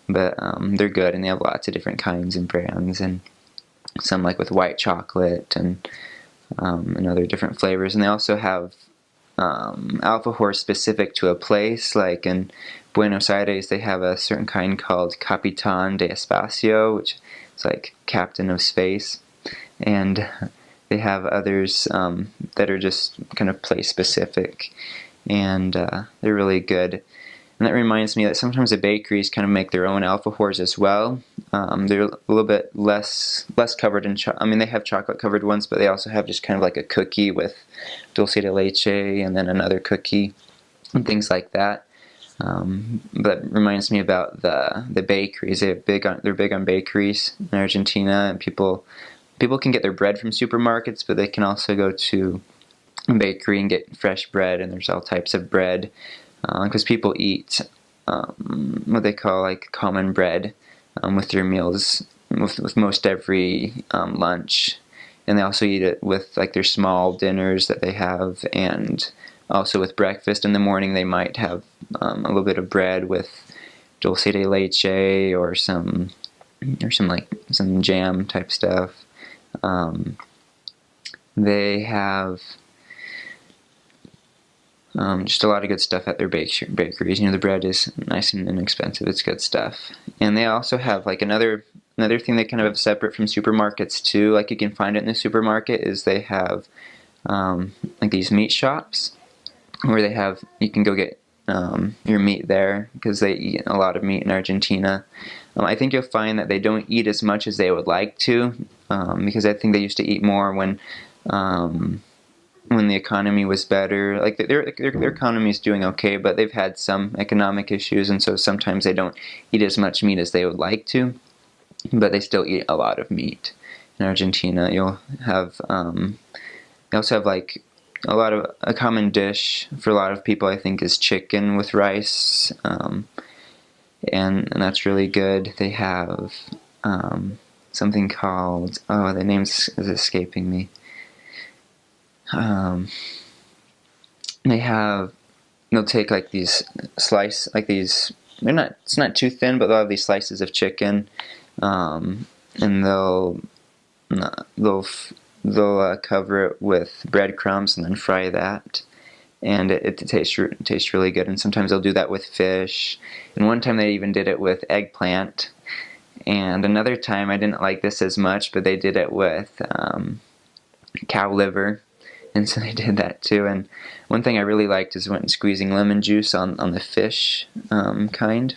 but they're good, and they have lots of different kinds and brands, and some like with white chocolate and other different flavors. And they also have alfajor specific to a place. Like in Buenos Aires, they have a certain kind called Capitán de Espacio, which is like Captain of Space. And they have others that are just kind of place specific, and they're really good. And that reminds me that sometimes the bakeries kind of make their own alfajors as well. They're a little bit less covered in they have chocolate covered ones, but they also have just kind of like a cookie with dulce de leche, and then another cookie and things like that. But it reminds me about the bakeries. They're big on bakeries in Argentina, and people can get their bread from supermarkets, but they can also go to a bakery and get fresh bread, and there's all types of bread. Because people eat what they call like common bread with their meals, with most every lunch, and they also eat it with like their small dinners that they have, and also with breakfast in the morning they might have a little bit of bread with dulce de leche or some jam type stuff. They have just a lot of good stuff at their bakeries. The bread is nice and inexpensive. It's good stuff. And they also have like another thing they kind of have separate from supermarkets too. Like you can find it in the supermarket is they have like these meat shops where you can go get your meat there, because they eat a lot of meat in Argentina. I think you'll find that they don't eat as much as they would like to, because I think they used to eat more when the economy was better. Like their economy is doing okay, but they've had some economic issues, and so sometimes they don't eat as much meat as they would like to, but they still eat a lot of meat. In Argentina, you'll have they also have like a common dish for a lot of people, I think, is chicken with rice, and that's really good. They have something called, the name is escaping me. They'll take like these it's not too thin, but they'll have these slices of chicken, and they'll cover it with breadcrumbs and then fry that, and it tastes really good. And sometimes they'll do that with fish, and one time they even did it with eggplant, and another time I didn't like this as much, but they did it with cow liver. And so they did that too. And one thing I really liked is when squeezing lemon juice on the fish kind.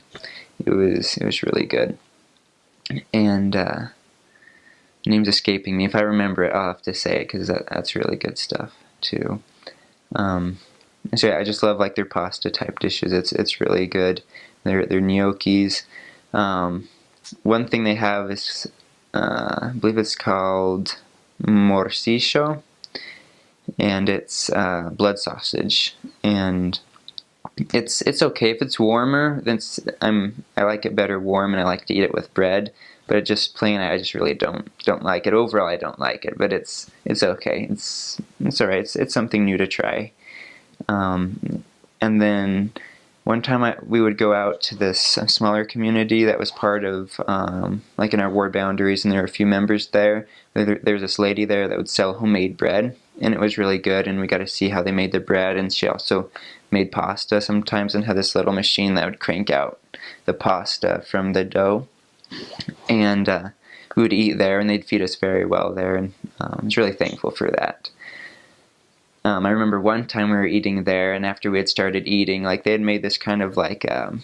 it was really good. And name's escaping me. If I remember it, I'll have to say it because that's really good stuff too. So yeah, I just love like their pasta type dishes. It's really good. Their gnocchis. One thing they have is I believe it's called morcillo, and it's blood sausage, and it's okay if it's warmer. I like it better warm, and I like to eat it with bread. But it just plain, I just really don't like it. Overall, I don't like it, but it's okay. It's all right. It's something new to try. And then one time we would go out to this smaller community that was part of like in our ward boundaries, and there were a few members there. There was this lady there that would sell homemade bread, and it was really good, and we got to see how they made the bread. And she also made pasta sometimes and had this little machine that would crank out the pasta from the dough. And we would eat there, and they'd feed us very well there, and I was really thankful for that. I remember one time we were eating there, and after we had started eating, like they had made this kind of like it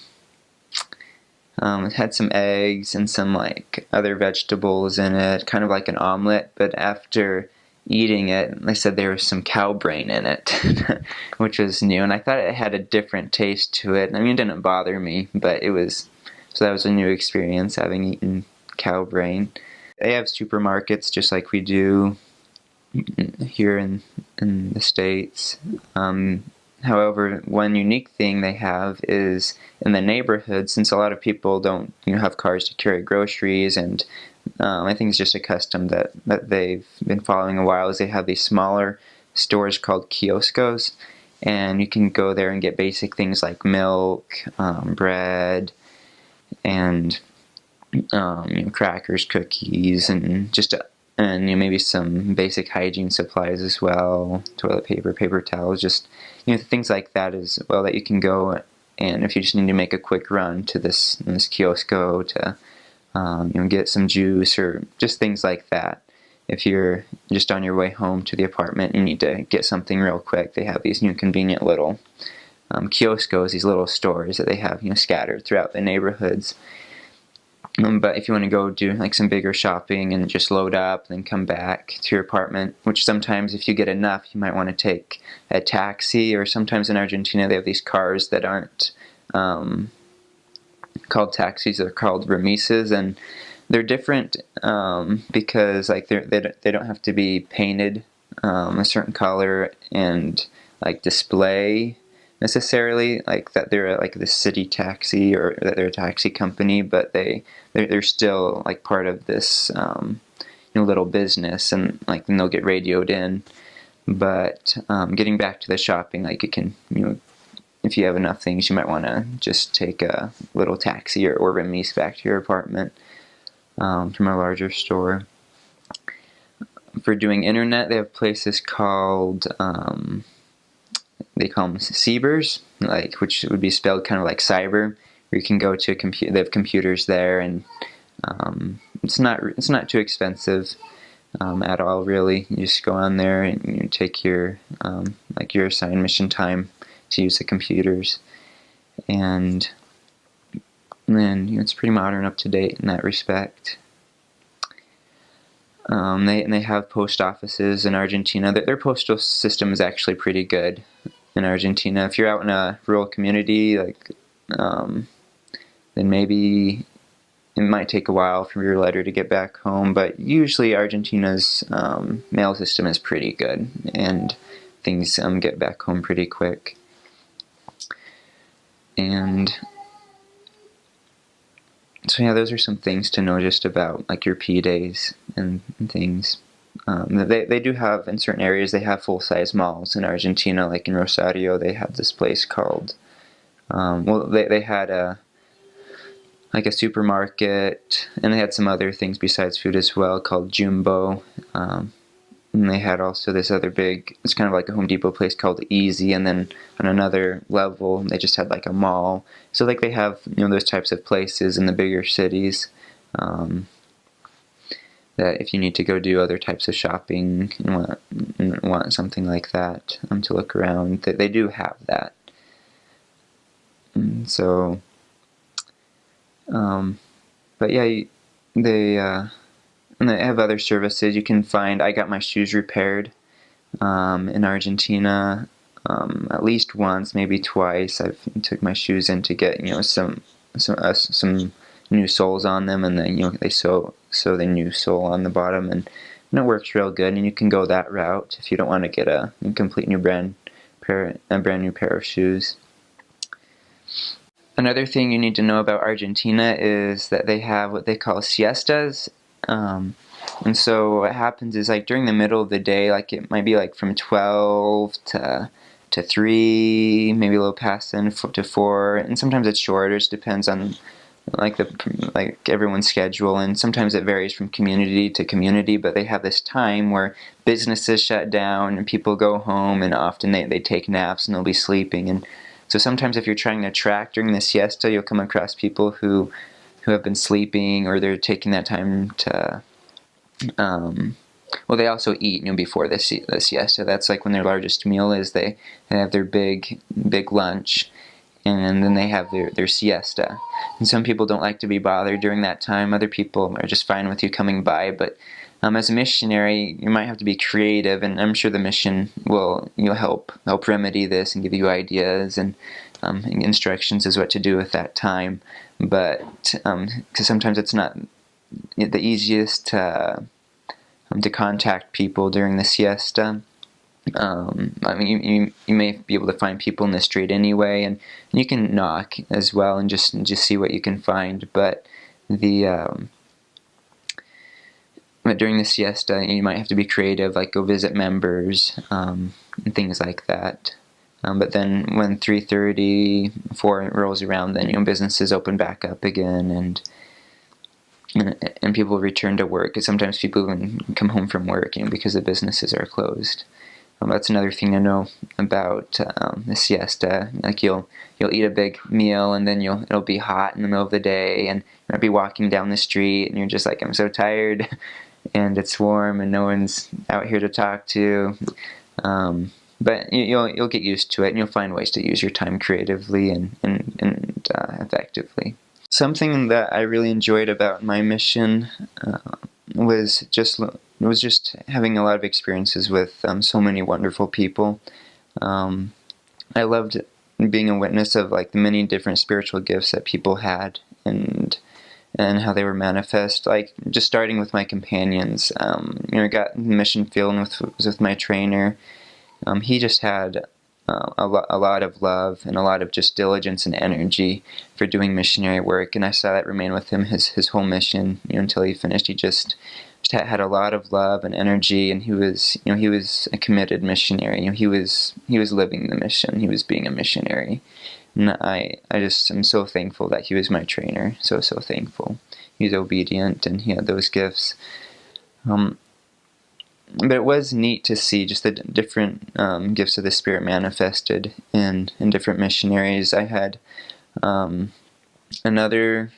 had some eggs and some like other vegetables in it, kind of like an omelet. But after eating it, they said there was some cow brain in it, which was new, and I thought it had a different taste to it. I mean, it didn't bother me, but it was. So that was a new experience, having eaten cow brain. They have supermarkets just like we do here in the States. However, one unique thing they have is in the neighborhood, since a lot of people don't have cars to carry groceries, and I think it's just a custom that they've been following a while, is they have these smaller stores called kioscos, and you can go there and get basic things like milk, bread, and crackers, cookies, and maybe some basic hygiene supplies as well, toilet paper, paper towels, just things like that as well, that you can go, and if you just need to make a quick run to this kiosco to get some juice or just things like that. If you're just on your way home to the apartment and you need to get something real quick, they have these convenient little kioscos, these little stores that they have scattered throughout the neighborhoods. But if you want to go do like some bigger shopping and just load up and then come back to your apartment, which sometimes if you get enough, you might want to take a taxi, or sometimes in Argentina they have these cars that aren't called taxis, they're called remises, and they're different because like they don't have to be painted a certain color and like display necessarily like that they're like the city taxi or that they're a taxi company, but they're still like part of this little business, and like they'll get radioed in. But getting back to the shopping, like you can if you have enough things, you might want to just take a little taxi or remise back to your apartment from a larger store. For doing internet, they have places called they call them cybers, like, which would be spelled kind of like cyber, where you can go to they have computers there, and it's not too expensive at all, really. You just go on there and you take your like your assigned mission time to use the computers, and then it's pretty modern, up to date in that respect. They have post offices in Argentina. Their postal system is actually pretty good in Argentina. If you're out in a rural community, like, then maybe it might take a while for your letter to get back home, but usually Argentina's mail system is pretty good, and things get back home pretty quick. And so yeah, those are some things to know just about like your P days and things. They do have, in certain areas, they have full-size malls in Argentina. Like in Rosario, they have this place called, they had a supermarket, and they had some other things besides food as well called Jumbo. And they had also this other it's kind of like a Home Depot place called Easy, and then on another level, they just had like a mall. So like they have, those types of places in the bigger cities. That if you need to go do other types of shopping and want something like that to look around, they do have that. And so But yeah, they and they have other services you can find. I got my shoes repaired in Argentina at least once, maybe twice. I took my shoes in to get some new soles on them, and then they sew the new sole on the bottom, and it works real good. And you can go that route if you don't want to get a complete new brand new pair of shoes. Another thing you need to know about Argentina is that they have what they call siestas. And so what happens is, like, during the middle of the day, like it might be like from 12 to 3, maybe a little past then to 4, and sometimes it's shorter. It depends on like everyone's schedule, and sometimes it varies from community to community, but they have this time where businesses shut down and people go home, and often they take naps and they'll be sleeping. And so sometimes if you're trying to track during the siesta, you'll come across people who have been sleeping, or they're taking that time to well, they also eat before the siesta. That's like when their largest meal is. They have their big lunch, and then they have their siesta. And some people don't like to be bothered during that time. Other people are just fine with you coming by. But as a missionary, you might have to be creative, and I'm sure the mission will help remedy this and give you ideas and instructions as what to do with that time. But because sometimes it's not the easiest to contact people during the siesta. I mean, you may be able to find people in the street anyway, and you can knock as well and just see what you can find. But but during the siesta, you might have to be creative, like go visit members and things like that. But then when 3:30, 4 rolls around, then businesses open back up again, and people return to work. Because sometimes people even come home from work, because the businesses are closed. That's another thing to know about the siesta. Like you'll eat a big meal, and then it'll be hot in the middle of the day, and you might be walking down the street, and you're just like, I'm so tired, and it's warm, and no one's out here to talk to. But you'll get used to it, and you'll find ways to use your time creatively and effectively. Something that I really enjoyed about my mission was just having a lot of experiences with so many wonderful people. I loved being a witness of like the many different spiritual gifts that people had, and how they were manifest. Like just starting with my companions, I got in the mission field and was with my trainer. He just had a lot of love and a lot of just diligence and energy for doing missionary work, and I saw that remain with him his whole mission, until he finished. He just had a lot of love and energy, and he was a committed missionary. He was living the mission. He was being a missionary, and I just am so thankful that he was my trainer. So thankful. He was obedient, and he had those gifts. But it was neat to see just the different gifts of the Spirit manifested in different missionaries. I had another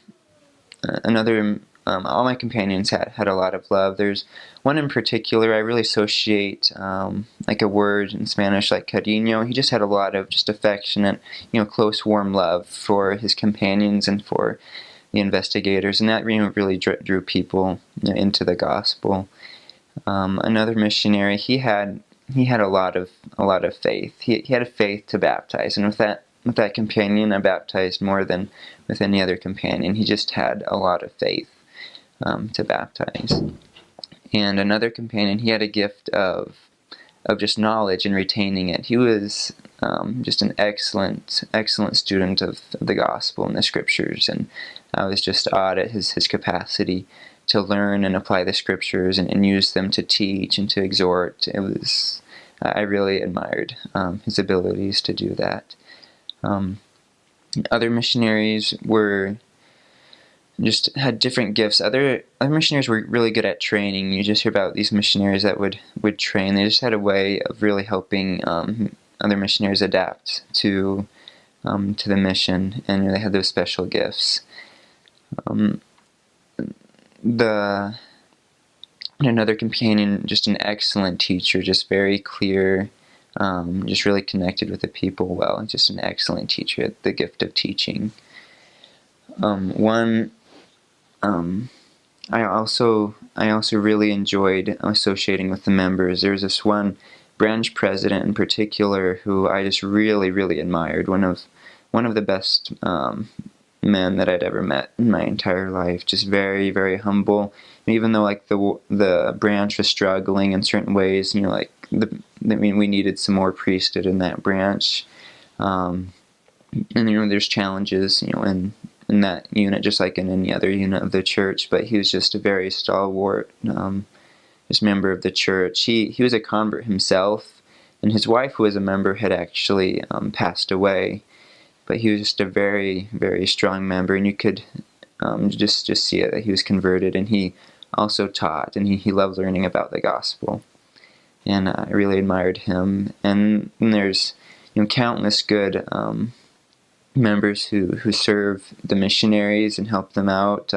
all my companions had a lot of love. There's one in particular I really associate like a word in Spanish, like cariño. He just had a lot of just affectionate, close, warm love for his companions and for the investigators, and that really drew people into the gospel. Another missionary, he had a lot of faith. He had a faith to baptize, and with that companion, I baptized more than with any other companion. He just had a lot of faith to baptize. And another companion, he had a gift of just knowledge and retaining it. He was just an excellent student of the gospel and the scriptures, and I was just awed at his capacity to learn and apply the scriptures and use them to teach and to exhort. I really admired his abilities to do that. Other missionaries had different gifts. Other missionaries were really good at training. You just hear about these missionaries that would train. They just had a way of really helping other missionaries adapt to the mission, and they had those special gifts. Another companion, just an excellent teacher, just very clear, just really connected with the people well. Just an excellent teacher, the gift of teaching. One I also really enjoyed associating with the members. There's this one branch president in particular who I just really, really admired. One of the best men that I'd ever met in my entire life. Just very, very humble. And even though like the branch was struggling in certain ways, like we needed some more priesthood in that branch. And there's challenges, in that unit, just like in any other unit of the church. But he was just a very stalwart, just member of the church. He was a convert himself, and his wife, who was a member, had actually passed away. But he was just a very, very strong member, and you could just see it that he was converted, and he also taught, and he loved learning about the gospel. And I really admired him. And there's countless good members who serve the missionaries and help them out.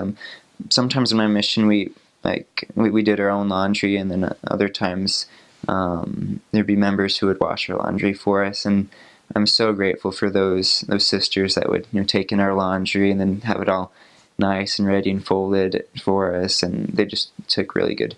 Sometimes in my mission we did our own laundry, and then other times there'd be members who would wash our laundry for us. And I'm so grateful for those sisters that would take in our laundry and then have it all nice and ready and folded for us. And they just took really good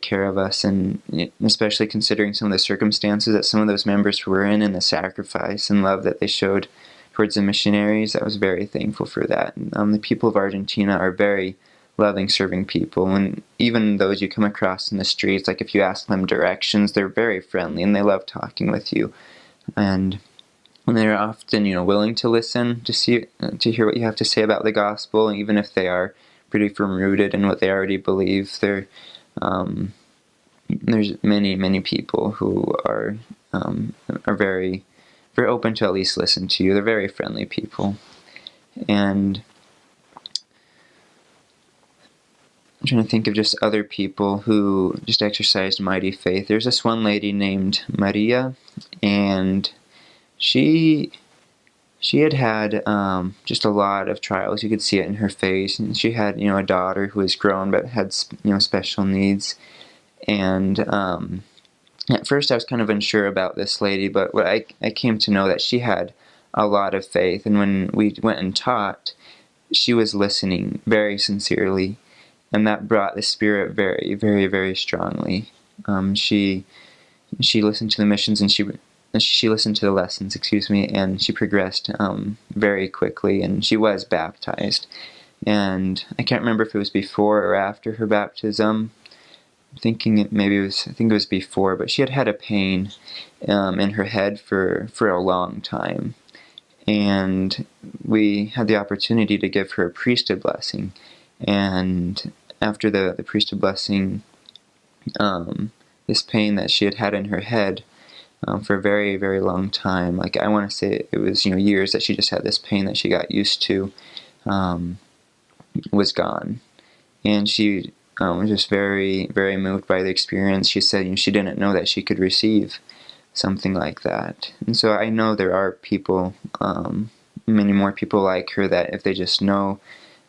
care of us, and especially considering some of the circumstances that some of those members were in, and the sacrifice and love that they showed towards the missionaries. I was very thankful for that. And, the people of Argentina are very loving, serving people, and even those you come across in the streets, like if you ask them directions, they're very friendly and they love talking with you. And they're often willing to listen to hear what you have to say about the gospel, even if they are pretty firm rooted in what they already believe. There's many people who are very, very open to at least listen to you. They're very friendly people. And I'm trying to think of just other people who just exercised mighty faith. There's this one lady named Maria, and she had just a lot of trials. You could see it in her face. And she had a daughter who was grown but had special needs. And at first I was kind of unsure about this lady, but what I came to know that she had a lot of faith. And when we went and taught, she was listening very sincerely, and that brought the Spirit very, very, very strongly. She listened to the missions, and she listened to the lessons, and she progressed very quickly, and she was baptized. And I can't remember if it was before or after her baptism. I think it was before, but she had a pain in her head for a long time. And we had the opportunity to give her a priesthood blessing. And after the priesthood blessing, this pain that she had in her head for a very, very long time, like I want to say it was years that she just had this pain that she got used to, was gone. And she was just very, very moved by the experience. She said she didn't know that she could receive something like that. And so I know there are people, many more people like her, that if they just know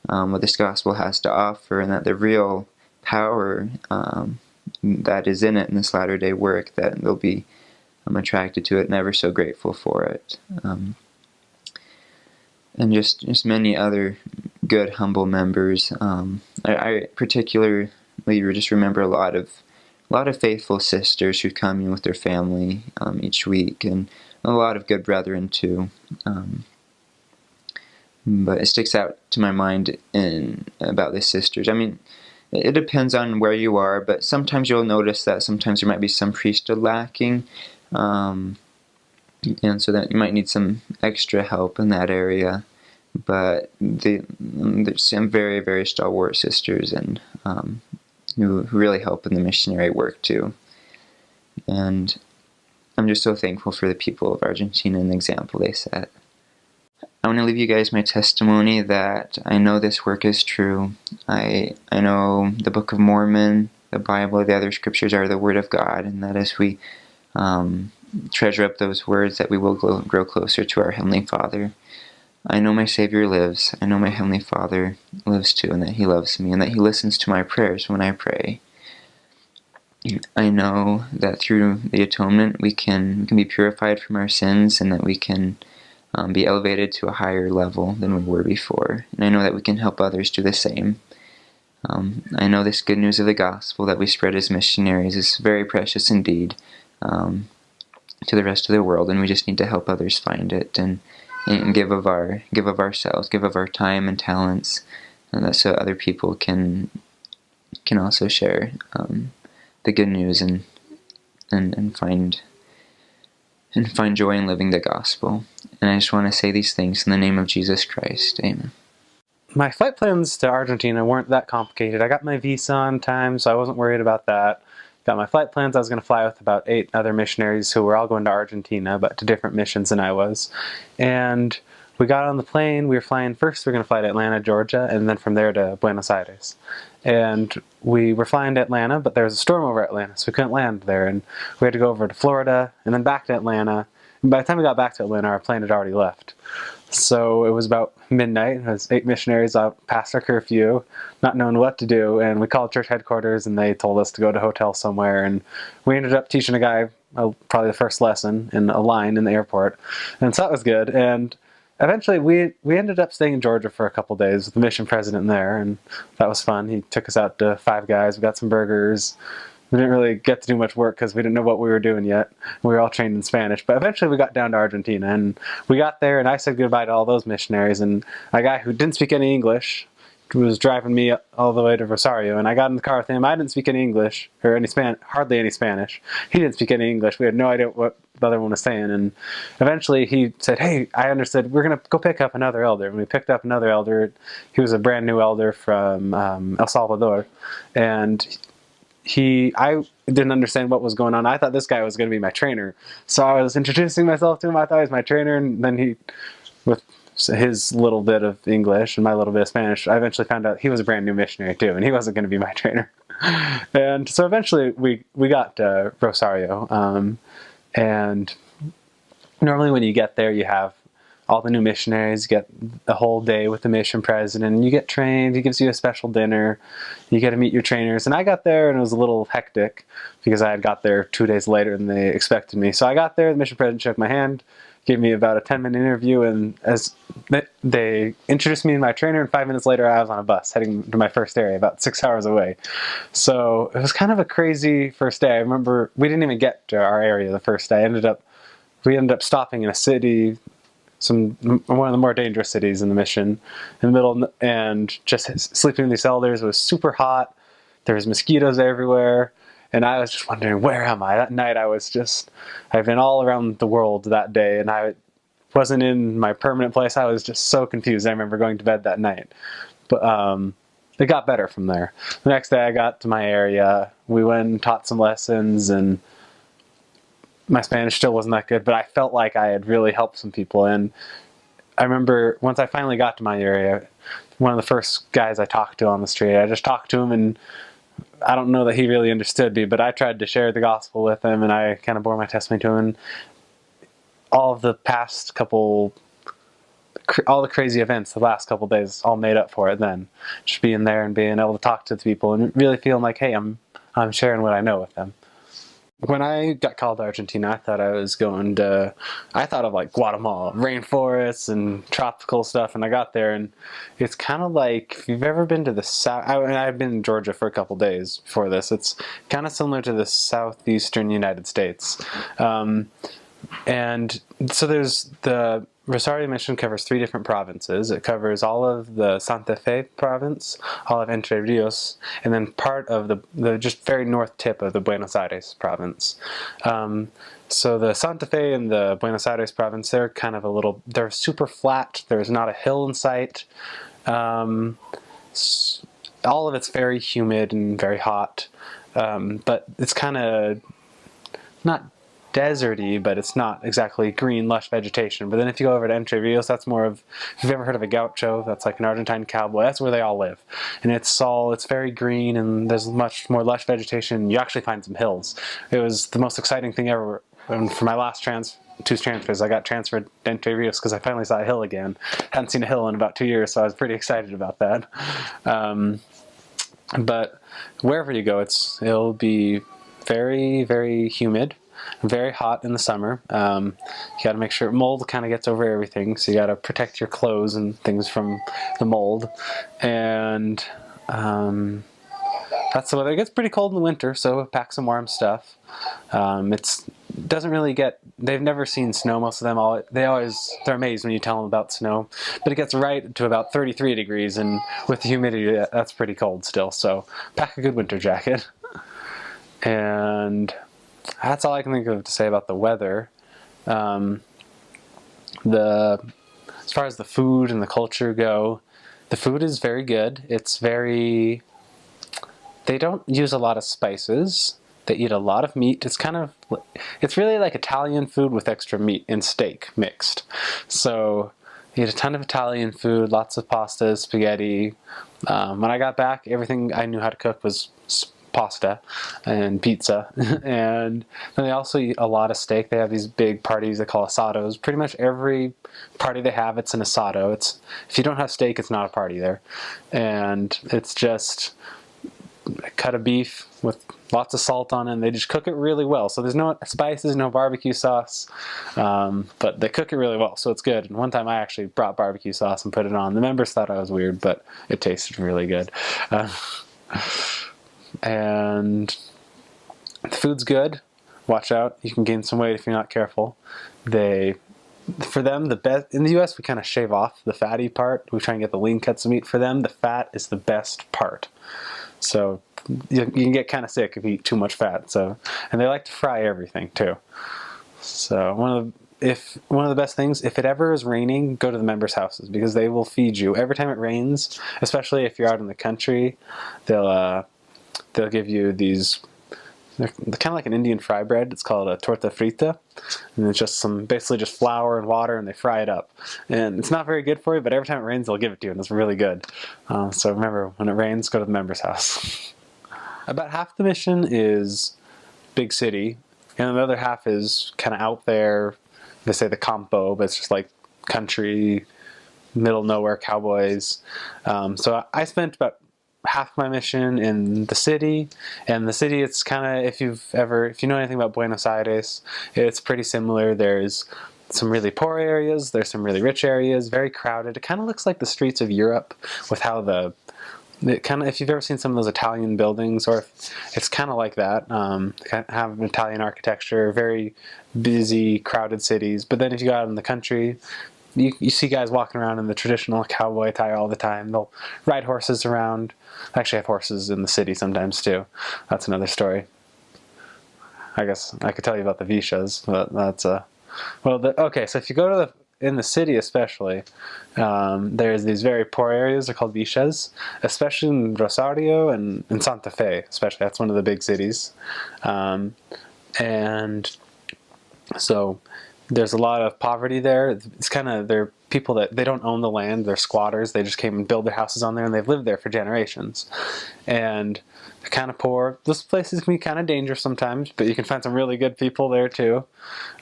what this gospel has to offer, and that the real power that is in it in this latter-day work, that they'll be attracted to it and ever so grateful for it. And just many other good, humble members. I particularly just remember a lot of faithful sisters who come in with their family each week, and a lot of good brethren too. But it sticks out to my mind about the sisters. I mean, it depends on where you are, but sometimes you'll notice that sometimes there might be some priesthood lacking, and so that you might need some extra help in that area. But there's some very, very stalwart sisters, and who really help in the missionary work too. And I'm just so thankful for the people of Argentina and the example they set. I want to leave you guys my testimony that I know this work is true. I know the Book of Mormon, the Bible, the other scriptures are the Word of God, and that as we treasure up those words, that we will grow closer to our Heavenly Father. I know my Savior lives. I know my Heavenly Father lives too, and that He loves me, and that He listens to my prayers when I pray. I know that through the atonement we can be purified from our sins, and that we can be elevated to a higher level than we were before. And I know that we can help others do the same. I know this good news of the gospel that we spread as missionaries is very precious indeed to the rest of the world, and we just need to help others find it and give of ourselves, give of our time and talents, and so other people can also share the good news and find joy in living the gospel. And I just want to say these things in the name of Jesus Christ. Amen. My flight plans to Argentina weren't that complicated. I got my visa on time, so I wasn't worried about that. Got my flight plans. I was going to fly with about 8 other missionaries who were all going to Argentina, but to different missions than I was. And we got on the plane. We were flying first. We were going to fly to Atlanta, Georgia, and then from there to Buenos Aires. And we were flying to Atlanta, but there was a storm over Atlanta, so we couldn't land there. And we had to go over to Florida and then back to Atlanta. And by the time we got back to Atlanta, our plane had already left. So it was about midnight. It was 8 missionaries out past our curfew, not knowing what to do. And we called church headquarters, and they told us to go to a hotel somewhere. And we ended up teaching a guy probably the first lesson in a line in the airport. And so that was good. And eventually we ended up staying in Georgia for a couple days with the mission president there. And that was fun. He took us out to Five Guys. We got some burgers. We didn't really get to do much work because we didn't know what we were doing yet. We were all trained in Spanish. But eventually we got down to Argentina, and we got there, and I said goodbye to all those missionaries. And a guy who didn't speak any English was driving me all the way to Rosario, and I got in the car with him. I didn't speak any English, or hardly any Spanish. He didn't speak any English. We had no idea what the other one was saying. And eventually he said, "Hey, I understood. We're going to go pick up another elder." And we picked up another elder. He was a brand new elder from El Salvador. And I didn't understand what was going on. I thought this guy was going to be my trainer. So I was introducing myself to him. I thought he was my trainer. And then he, with his little bit of English and my little bit of Spanish, I eventually found out he was a brand new missionary too. And he wasn't going to be my trainer. And so eventually we got to Rosario. And normally when you get there, you have all the new missionaries, you get a whole day with the mission president, you get trained, he gives you a special dinner, you get to meet your trainers. And I got there and it was a little hectic because I had got there 2 days later than they expected me. So I got there, the mission president shook my hand, gave me about a 10-minute interview, and as they introduced me and my trainer, and 5 minutes later I was on a bus heading to my first area about 6 hours away. So it was kind of a crazy first day. I remember we didn't even get to our area the first day. We ended up stopping in a city, one of the more dangerous cities in the mission, in the middle, and just sleeping with these elders. It was super hot. There was mosquitoes everywhere, and I was just wondering, where am I? That night I've been all around the world that day, and I wasn't in my permanent place. I was just so confused. I remember going to bed that night. But it got better from there. The next day I got to my area. We went and taught some lessons, and my Spanish still wasn't that good, but I felt like I had really helped some people. And I remember once I finally got to my area, one of the first guys I talked to on the street, I just talked to him, and I don't know that he really understood me, but I tried to share the gospel with him, and I kind of bore my testimony to him. And all of the past couple, all the crazy events the last couple days all made up for it then. Just being there and being able to talk to the people and really feeling like, hey, I'm sharing what I know with them. When I got called to Argentina, I thought I thought of like Guatemala, rainforests and tropical stuff, and I got there, and it's kind of like, if you've ever been to the south, I've been in Georgia for a couple days before this, it's kind of similar to the southeastern United States. And so there's the Rosario mission covers 3 different provinces. It covers all of the Santa Fe province, all of Entre Rios, and then part of the just very north tip of the Buenos Aires province. So the Santa Fe and the Buenos Aires province, they're kind of they're super flat. There's not a hill in sight. All of it's very humid and very hot, but it's kind of not deserty, but it's not exactly green, lush vegetation. But then if you go over to Entre Rios, that's more of, if you've ever heard of a gaucho, that's like an Argentine cowboy, that's where they all live. And it's very green, and there's much more lush vegetation. You actually find some hills. It was the most exciting thing ever. And for my last 2 transfers, I got transferred to Entre Rios because I finally saw a hill again. Hadn't seen a hill in about 2 years, so I was pretty excited about that. But wherever you go, it'll be very, very humid. very hot in the summer. You got to make sure mold kind of gets over everything, so you got to protect your clothes and things from the mold. And that's the weather. It gets pretty cold in the winter, so pack some warm stuff. It's doesn't really get. They've never seen snow. Most of them, they're amazed when you tell them about snow. But it gets right to about 33 degrees, and with the humidity, that's pretty cold still. So pack a good winter jacket. And that's all I can think of to say about the weather. As far as the food and the culture go, the food is very good. They don't use a lot of spices. They eat a lot of meat. It's really like Italian food with extra meat and steak mixed. So you eat a ton of Italian food, lots of pasta, spaghetti. When I got back, everything I knew how to cook was pasta and pizza. And then they also eat a lot of steak. They have these big parties they call asados. Pretty much every party they have, it's an asado. If you don't have steak, it's not a party there. And it's just a cut of beef with lots of salt on it, and they just cook it really well. So there's no spices, no barbecue sauce, but they cook it really well, so it's good. And one time I actually brought barbecue sauce and put it on. The members thought I was weird, but it tasted really good. And the food's good. Watch out, you can gain some weight if you're not careful. For them, the best in the U.S., we kind of shave off the fatty part. We try and get the lean cuts of meat. For them, the fat is the best part. So you can get kind of sick if you eat too much fat. And they like to fry everything too. So one of the best things, if it ever is raining, go to the members' houses, because they will feed you every time it rains. Especially if you're out in the country, they'll give you these. They're kind of like an Indian fry bread. It's called a torta frita, and it's just basically just flour and water, and they fry it up. And it's not very good for you, but every time it rains, they'll give it to you, and it's really good. So remember, when it rains, go to the members' house. About half the mission is big city, and the other half is kind of out there. They say the campo, but it's just like country, middle nowhere cowboys. So I spent about half my mission in the city, and the city, it's kind of, if you know anything about Buenos Aires, it's pretty similar. There's some really poor areas, there's some really rich areas, very crowded. It kind of looks like the streets of Europe with how if you've ever seen some of those Italian buildings, or it's kind of like that. Have Italian architecture, very busy, crowded cities. But then if you go out in the country, you see guys walking around in the traditional cowboy attire all the time. They'll ride horses around. I actually have horses in the city sometimes too. That's another story. I guess I could tell you about the Vishas, but that's okay. So if you go in the city especially, there's these very poor areas. They're called Vishas, especially in Rosario and in Santa Fe, especially. That's one of the big cities. And so there's a lot of poverty there. It's kind of, they're people that they don't own the land. They're squatters. They just came and built their houses on there, and they've lived there for generations. And they're kind of poor. Those places can be kind of dangerous sometimes, but you can find some really good people there too.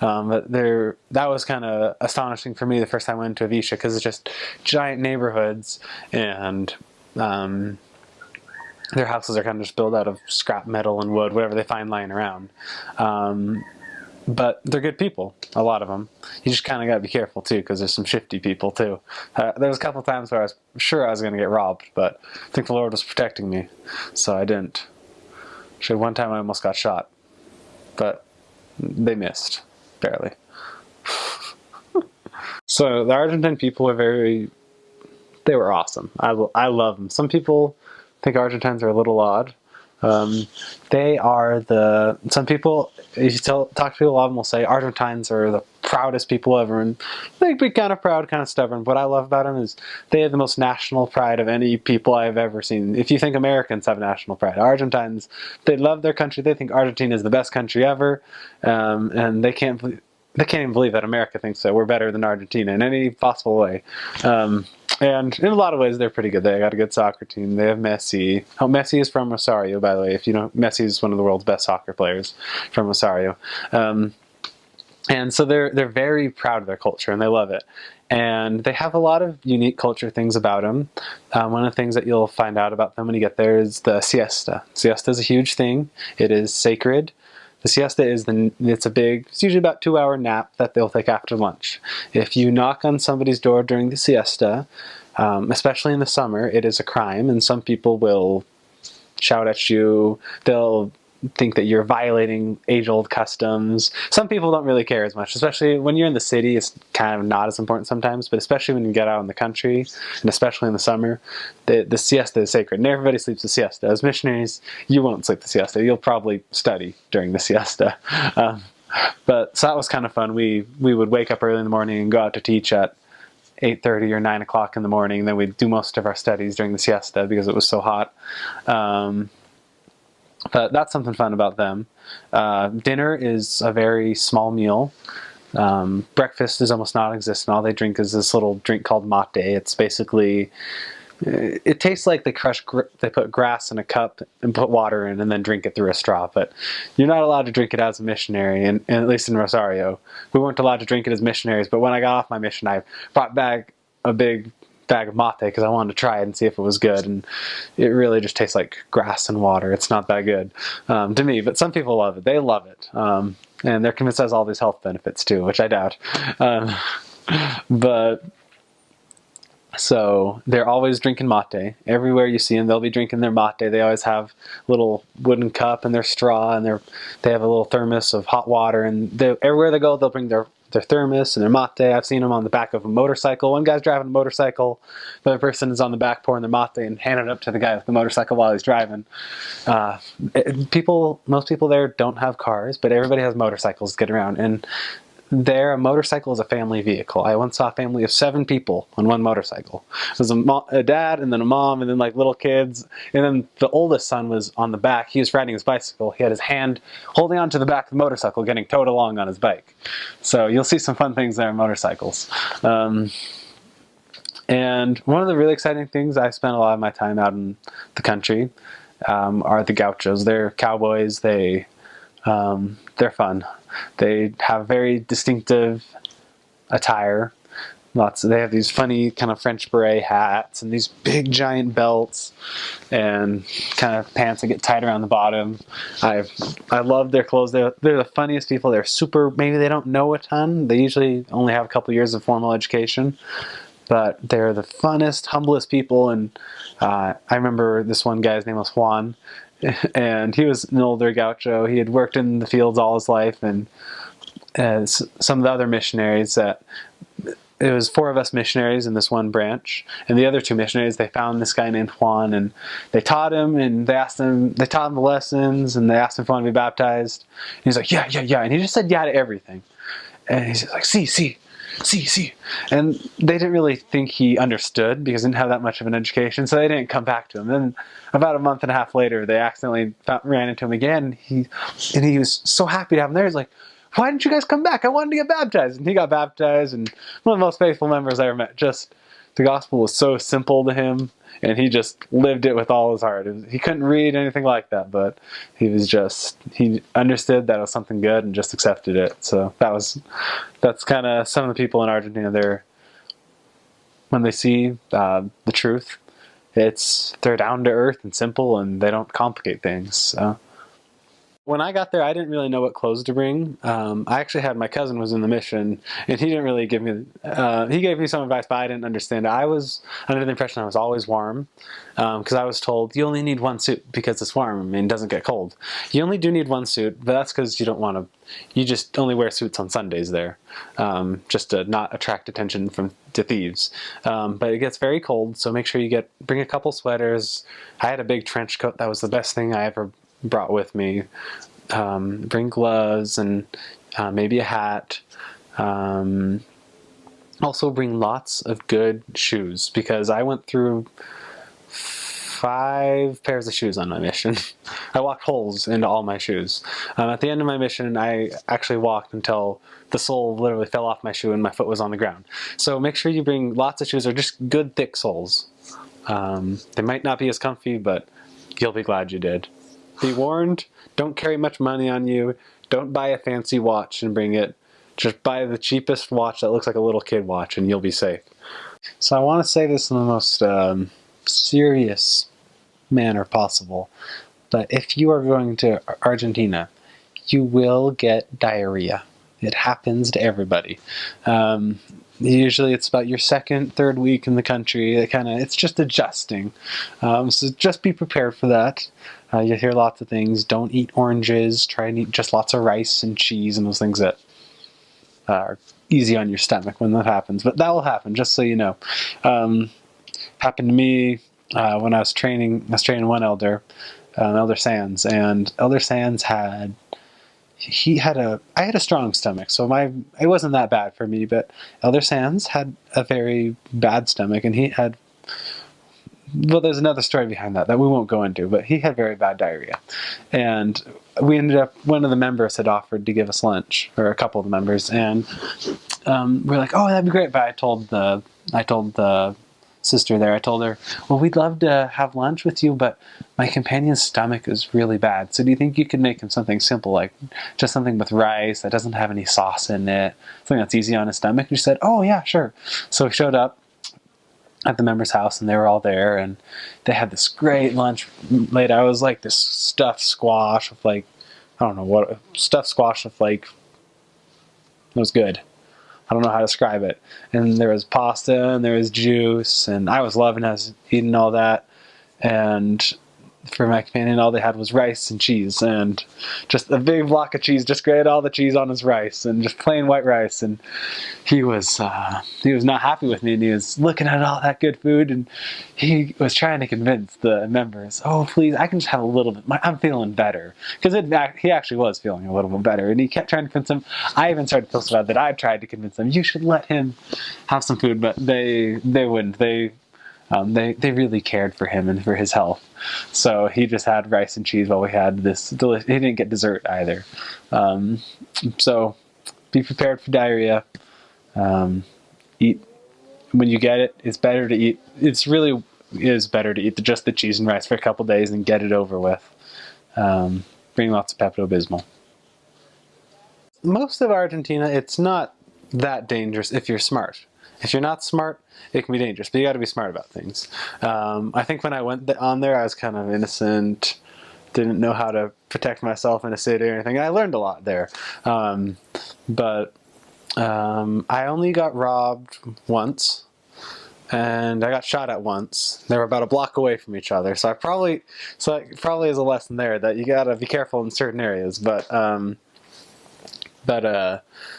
But that was kind of astonishing for me the first time I went to Avisha, because it's just giant neighborhoods, and their houses are kind of just built out of scrap metal and wood, whatever they find lying around. But they're good people, a lot of them. You just kind of got to be careful too, because there's some shifty people too. There was a couple of times where I was sure I was going to get robbed, but I think the Lord was protecting me, so I didn't. Actually, one time I almost got shot, but they missed, barely. So the Argentine people were they were awesome. I love them. Some people think Argentines are a little odd. Some people, if you talk to people, a lot of them will say Argentines are the proudest people ever, and they'd be kind of proud, kind of stubborn. What I love about them is they have the most national pride of any people I've ever seen. If you think Americans have national pride, Argentines, they love their country. They think Argentina is the best country ever, and they can't even believe that America thinks that we're better than Argentina in any possible way. And in a lot of ways, they're pretty good. They got a good soccer team. They have Messi. Oh, Messi is from Rosario, by the way. If you know, Messi is one of the world's best soccer players from Rosario. And so they're very proud of their culture, and they love it. And they have a lot of unique culture things about them. One of the things that you'll find out about them when you get there is the siesta. Siesta is a huge thing. It is sacred. The siesta is it's usually about 2-hour nap that they'll take after lunch. If you knock on somebody's door during the siesta, especially in the summer, it is a crime, and some people will shout at you. They'll think that you're violating age-old customs. Some people don't really care as much, especially when you're in the city. It's kind of not as important sometimes, but especially when you get out in the country, and especially in the summer, the siesta is sacred, and everybody sleeps the siesta. As missionaries, you won't sleep the siesta. You'll probably study during the siesta. But so that was kind of fun. We would wake up early in the morning and go out to teach at 8:30 or 9 o'clock in the morning, and then we'd do most of our studies during the siesta because it was so hot. But that's something fun about them. Dinner is a very small meal. Breakfast is almost non-existent. All they drink is this little drink called mate. It's basically, it tastes like they put grass in a cup and put water in and then drink it through a straw. But you're not allowed to drink it as a missionary, and at least in Rosario. We weren't allowed to drink it as missionaries, but when I got off my mission, I brought back a big bag of mate because I wanted to try it and see if it was good, and it really just tastes like grass and water. It's not that good to me, but some people love it. They love it, and they're convinced it has all these health benefits too, which I doubt. But so they're always drinking mate. Everywhere you see them, they'll be drinking their mate. They always have a little wooden cup and their straw, and they have a little thermos of hot water, and everywhere they go, they'll bring their thermos and their mate. I've seen them on the back of a motorcycle. One guy's driving a motorcycle, the other person is on the back pouring their mate and handing it up to the guy with the motorcycle while he's driving. Most people there don't have cars, but everybody has motorcycles to get around, and there, a motorcycle is a family vehicle. I once saw a family of 7 people on one motorcycle. It was a dad, and then a mom, and then like little kids. And then the oldest son was on the back. He was riding his bicycle. He had his hand holding onto the back of the motorcycle, getting towed along on his bike. So you'll see some fun things there on motorcycles. And one of the really exciting things, I spent a lot of my time out in the country, are the gauchos. They're cowboys. They're fun. They have very distinctive attire. They have these funny kind of French beret hats and these big giant belts and kind of pants that get tied around the bottom. I love their clothes. They're the funniest people. They're maybe they don't know a ton. They usually only have a couple years of formal education, but they're the funnest, humblest people. And I remember this one guy's name was Juan, and he was an older gaucho. He had worked in the fields all his life, and some of the other missionaries, it was 4 of us missionaries in this one branch, and the other 2 missionaries, they found this guy named Juan, and they taught him, and they taught him the lessons, and they asked him if he wanted to be baptized. And he's like, yeah, and he just said yeah to everything. And he's like, see. And they didn't really think he understood because he didn't have that much of an education, so they didn't come back to him. Then about a month and a half later, they accidentally ran into him again, and he was so happy to have him there. He's like, why didn't you guys come back? I wanted to get baptized. And he got baptized, and one of the most faithful members I ever met. Just the gospel was so simple to him, and he just lived it with all his heart. He couldn't read anything like that, but he understood that it was something good and just accepted it. So that's kind of some of the people in Argentina. When they see the truth, they're down to earth and simple, and they don't complicate things. So when I got there, I didn't really know what clothes to bring. I actually had my cousin was in the mission, and he didn't really give me. He gave me some advice, but I didn't understand it. I was under the impression I was always warm, because I was told you only need 1 suit because it's warm and it doesn't get cold. You only do need 1 suit, but that's because you don't want to. You just only wear suits on Sundays there, just to not attract attention to thieves. But it gets very cold, so make sure you bring a couple sweaters. I had a big trench coat. That was the best thing I ever brought with me. Bring gloves and maybe a hat. Also bring lots of good shoes, because I went through 5 pairs of shoes on my mission. I walked holes into all my shoes. At the end of my mission, I actually walked until the sole literally fell off my shoe and my foot was on the ground. So make sure you bring lots of shoes, or just good thick soles. They might not be as comfy, but you'll be glad you did. Be warned, don't carry much money on you. Don't buy a fancy watch and bring it. Just buy the cheapest watch that looks like a little kid watch, and you'll be safe. So I want to say this in the most serious manner possible, but if you are going to Argentina, you will get diarrhea. It happens to everybody. Usually it's about your second, third week in the country. It's just adjusting. So just be prepared for that. You'll hear lots of things. Don't eat oranges. Try and eat just lots of rice and cheese and those things that are easy on your stomach when that happens. But that will happen, just so you know. Happened to me when I was training. I was training one elder, Elder Sands, and Elder Sands I had a strong stomach, so it wasn't that bad for me, but Elder Sands had a very bad stomach, and he had, well, there's another story behind that we won't go into, but he had very bad diarrhea. And we ended up, one of the members had offered to give us lunch, or a couple of the members, and we're like, oh, that'd be great, but I told the sister there, I told her, well, we'd love to have lunch with you, but my companion's stomach is really bad. So do you think you could make him something simple, like just something with rice that doesn't have any sauce in it, something that's easy on his stomach? And she said, oh yeah, sure. So we showed up at the member's house, and they were all there, and they had this great lunch laid out. It was like this stuffed squash with it was good. I don't know how to describe it. And there was pasta, and there was juice, and I was loving it. I was eating all that. And for my companion, all they had was rice and cheese, and just a big block of cheese, just grated all the cheese on his rice, and just plain white rice. And he was not happy with me, and he was looking at all that good food, and he was trying to convince the members, oh, please, I can just have a little bit. I'm feeling better. Because he actually was feeling a little bit better, and he kept trying to convince him. I even started to feel so bad that I tried to convince them, you should let him have some food, but they wouldn't. They really cared for him and for his health. So he just had rice and cheese while we had this delicious. He didn't get dessert either. So be prepared for diarrhea. Eat when you get it. It's better to eat. It's really is better to eat just the cheese and rice for a couple days and get it over with. Bring lots of Pepto-Bismol. Most of Argentina, it's not that dangerous if you're smart. If you're not smart, it can be dangerous, but you got to be smart about things. I think when I went on there, I was kind of innocent, didn't know how to protect myself in a city or anything. I learned a lot there. But I only got robbed once, and I got shot at once. They were about a block away from each other, so it probably is a lesson there that you got to be careful in certain areas.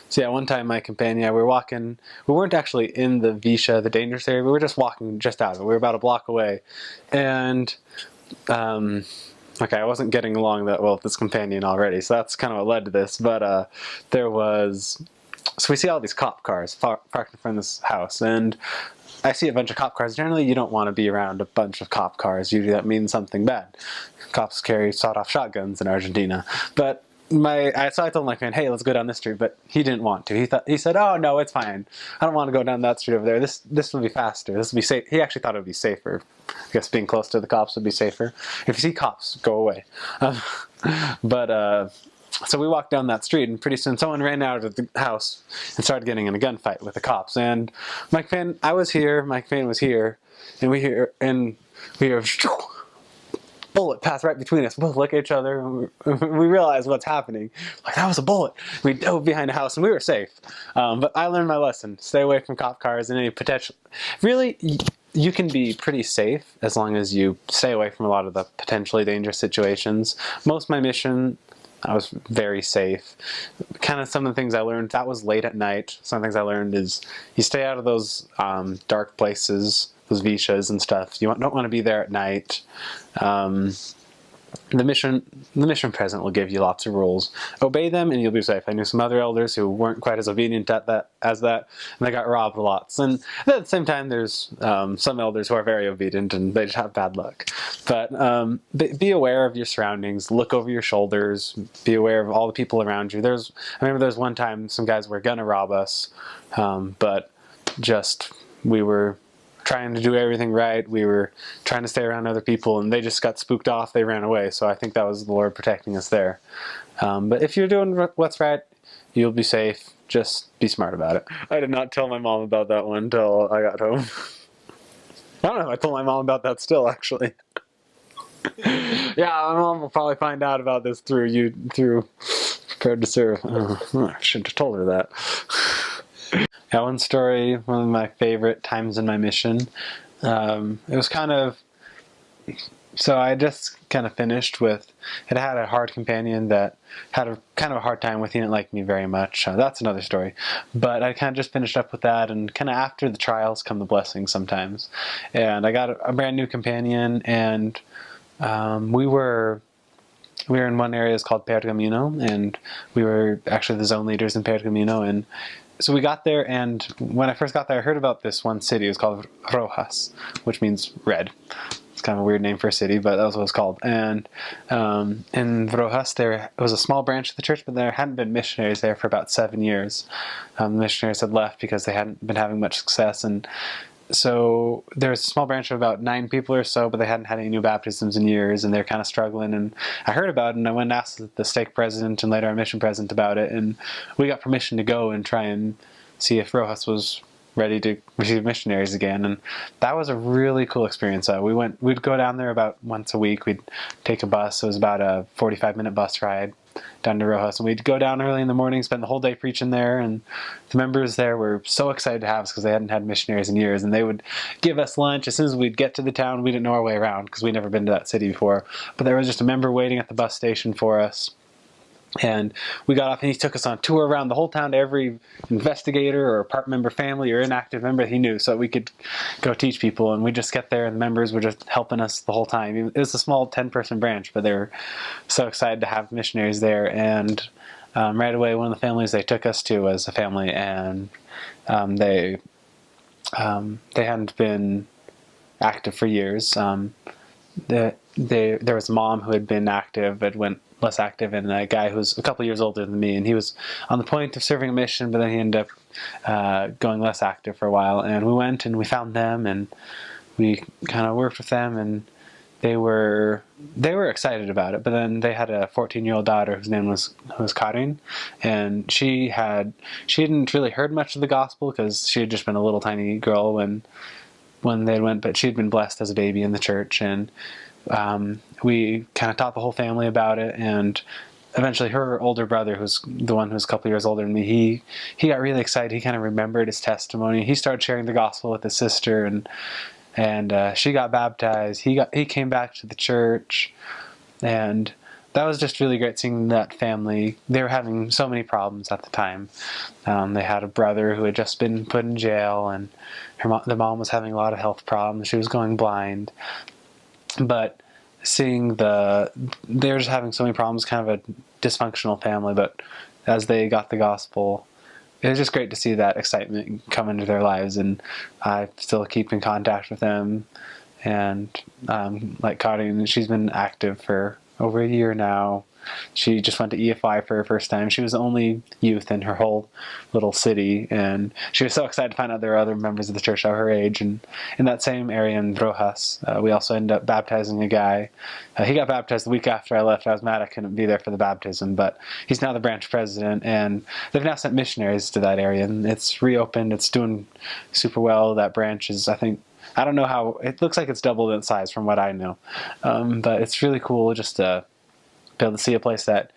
So yeah, one time my companion, we were walking, we weren't actually in the Visha, the dangerous area, we were just walking just out of it. We were about a block away. And, okay, I wasn't getting along that well with this companion already, so that's kind of what led to this. But so we see all these cop cars parked in front of this house, and I see a bunch of cop cars. Generally, you don't want to be around a bunch of cop cars. Usually that means something bad. Cops carry sawed-off shotguns in Argentina. But I told my friend, hey, let's go down this street, but he didn't want to. He said, oh, no, it's fine. I don't want to go down that street over there. This will be faster. This will be safe. He actually thought it would be safer. I guess being close to the cops would be safer. If you see cops, go away. So we walked down that street, and pretty soon someone ran out of the house and started getting in a gunfight with the cops. And my companion, I was here, my companion was here, and we hear bullet passed right between us. We both look at each other, and we realize what's happening. Like, that was a bullet. We dove behind a house, and we were safe. But I learned my lesson. Stay away from cop cars and any potential. Really, you can be pretty safe as long as you stay away from a lot of the potentially dangerous situations. Most of my mission, I was very safe. Kind of some of the things I learned, that was late at night. Some of the things I learned is you stay out of those dark places, those Vishas and stuff. You don't want to be there at night. The mission president will give you lots of rules. Obey them and you'll be safe. I knew some other elders who weren't quite as obedient as that, and they got robbed lots. And at the same time, there's some elders who are very obedient and they just have bad luck. But be aware of your surroundings. Look over your shoulders. Be aware of all the people around you. I remember there was one time some guys were gonna rob us, but we were trying to do everything right. We were trying to stay around other people, and they just got spooked off. They ran away. So I think that was the Lord protecting us there. But if you're doing what's right, you'll be safe. Just be smart about it. I did not tell my mom about that one until I got home. I don't know if I told my mom about that still, actually. Yeah, my mom will probably find out about this through prepared to serve. I shouldn't have told her that. Yeah, one story, one of my favorite times in my mission. It was kind of, so I just kind of finished with, it had a hard companion that had a kind of a hard time with. He didn't like me very much. That's another story. But I kind of just finished up with that, and kind of after the trials come the blessings sometimes. And I got a brand new companion, and we were in one area is called Pergamino, and we were actually the zone leaders in Pergamino. And so we got there, and when I first got there, I heard about this one city. It was called Rojas, which means red. It's kind of a weird name for a city, but that was what it was called. And in Rojas, there was a small branch of the church, but there hadn't been missionaries there for about 7 years. The missionaries had left because they hadn't been having much success, and so there was a small branch of about 9 people or so, but they hadn't had any new baptisms in years, and they're kind of struggling. And I heard about it, and I went and asked the stake president and later our mission president about it, and we got permission to go and try and see if Rojas was ready to receive missionaries again. And that was a really cool experience. We'd go down there about once a week. We'd take a bus. It was about a 45-minute bus ride down to Rojas, and we'd go down early in the morning, spend the whole day preaching there, and the members there were so excited to have us because they hadn't had missionaries in years, and they would give us lunch as soon as we'd get to the town. We didn't know our way around because we'd never been to that city before, but there was just a member waiting at the bus station for us. And we got off, and he took us on a tour around the whole town to every investigator or part member family or inactive member he knew, so that we could go teach people. And we just get there, and the members were just helping us the whole time. It was a small 10-person branch, but they were so excited to have missionaries there. And right away, one of the families they took us to was a family, and they hadn't been active for years. There was a mom who had been active but went less active, and a guy who was a couple years older than me, and he was on the point of serving a mission, but then he ended up going less active for a while. And we went and we found them, and we kind of worked with them, and they were excited about it. But then they had a 14-year-old daughter whose name was Karin, and she hadn't really heard much of the gospel because she had just been a little tiny girl when they went, but she had been blessed as a baby in the church. And we kind of taught the whole family about it, and eventually her older brother, who's the one who's a couple years older than me, he got really excited. He kind of remembered his testimony. He started sharing the gospel with his sister, and she got baptized. He came back to the church, and that was just really great seeing that family. They were having so many problems at the time. They had a brother who had just been put in jail, and the mom was having a lot of health problems. She was going blind. But seeing they were just having so many problems, kind of a dysfunctional family, but as they got the gospel, it was just great to see that excitement come into their lives. And I still keep in contact with them. And like Karin, she's been active for over a year now. She just went to EFI for her first time. She was the only youth in her whole little city, and she was so excited to find out there were other members of the church of her age. And in that same area in Rojas, we also ended up baptizing a guy. He got baptized the week after I left. I was mad I couldn't be there for the baptism, but he's now the branch president, and they've now sent missionaries to that area, and it's reopened. It's doing super well. That branch is, I don't know how, it looks like it's doubled in size from what I know. But it's really cool just to be able to see a place that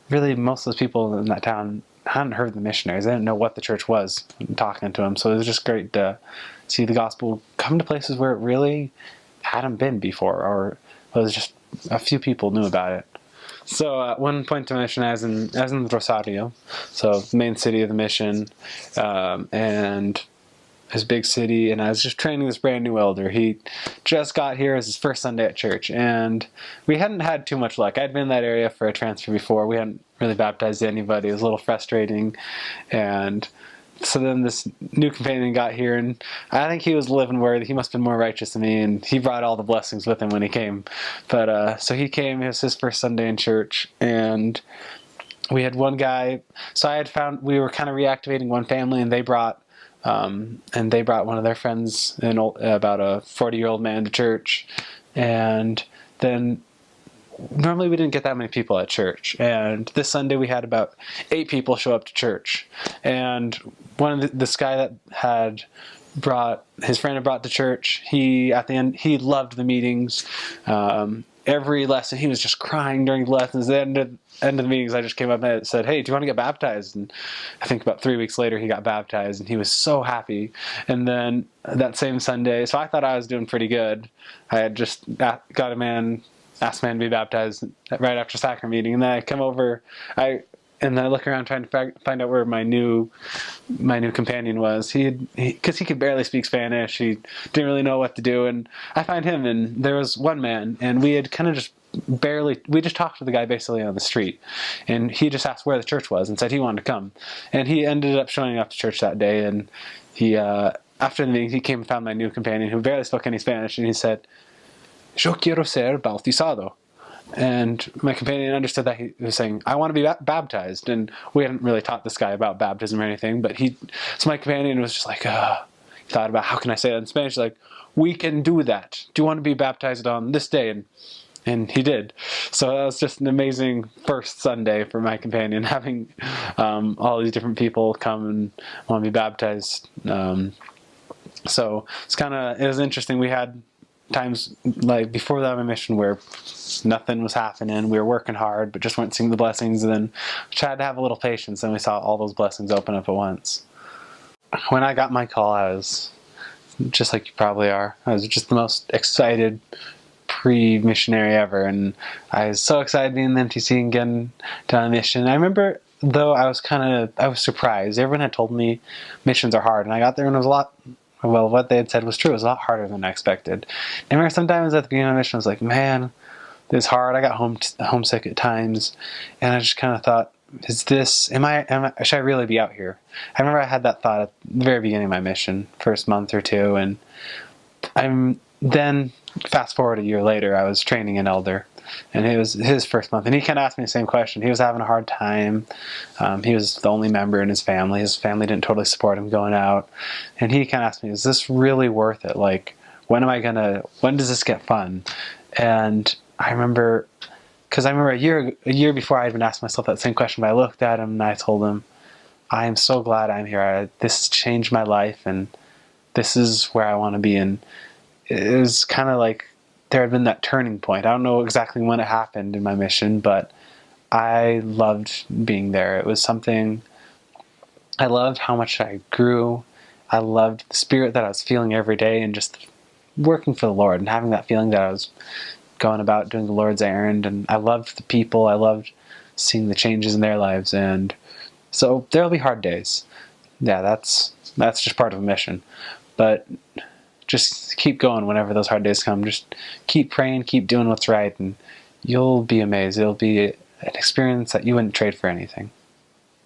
really most of the people in that town hadn't heard the missionaries. They didn't know what the church was talking to them. So it was just great to see the gospel come to places where it really hadn't been before, or was just a few people knew about it. So at one point to mission, as in Rosario, so the main city of the mission, and his big city, and I was just training this brand new elder. He just got here as his first Sunday at church, and we hadn't had too much luck. I'd been in that area for a transfer before. We hadn't really baptized anybody. It was a little frustrating, and so then this new companion got here, and I think he was living worthy. He must have been more righteous than me, and he brought all the blessings with him when he came. But so he came. It was his first Sunday in church, and we had one guy. So I had found we were kind of reactivating one family, and they brought one of their friends, about a 40-year-old man, to church. And then normally we didn't get that many people at church, and this Sunday we had about 8 people show up to church. And one of this guy that had brought his friend had brought to church, at the end he loved the meetings. every lesson he was just crying during the lessons. At the end of the meetings, I just came up and said, "Hey, do you want to get baptized?" And I think about 3 weeks later, he got baptized, and he was so happy. And then that same Sunday, so I thought I was doing pretty good. I had just asked a man to be baptized right after sacrament meeting, and then I come over, and then I look around trying to find out where my new companion was. Because he could barely speak Spanish. He didn't really know what to do. And I find him, and there was one man, and we had kind of just we just talked to the guy basically on the street. And he just asked where the church was and said he wanted to come. And he ended up showing up to church that day. And he, after the meeting, he came and found my new companion who barely spoke any Spanish. And he said, "Yo quiero ser bautizado." And my companion understood that he was saying, "I want to be baptized." And we hadn't really taught this guy about baptism or anything, but so my companion was just like, he thought about how can I say that in Spanish? Like, "We can do that. Do you want to be baptized on this day?" And he did. So that was just an amazing first Sunday for my companion, having all these different people come and want to be baptized. So it was interesting. We had times like before that my mission where nothing was happening, we were working hard but just weren't seeing the blessings, and then we tried to have a little patience, and we saw all those blessings open up at once. When I got my call, I was just like you probably are. I was just the most excited pre-missionary ever, and I was so excited being in the MTC and getting done a mission. I remember though I was surprised. Everyone had told me missions are hard, and I got there and it was what they had said was true. It was a lot harder than I expected. I remember sometimes at the beginning of the mission, I was like, man, this is hard. I got homesick at times. And I just kind of thought, should I really be out here? I remember I had that thought at the very beginning of my mission, first month or two. And then fast forward a year later, I was training an elder. And it was his first month. And he kind of asked me the same question. He was having a hard time. He was the only member in his family. His family didn't totally support him going out. And he kind of asked me, is this really worth it? Like, when does this get fun? And I remember a year before I had been asking myself that same question, but I looked at him and I told him, I am so glad I'm here. This has changed my life, and this is where I want to be. And it was kind of like, there had been that turning point. I don't know exactly when it happened in my mission, but I loved being there. It was something, I loved how much I grew. I loved the spirit that I was feeling every day, and just working for the Lord and having that feeling that I was going about doing the Lord's errand. And I loved the people. I loved seeing the changes in their lives. And so there'll be hard days. Yeah, that's just part of a mission. But just keep going whenever those hard days come. Just keep praying, keep doing what's right, and you'll be amazed. It'll be an experience that you wouldn't trade for anything.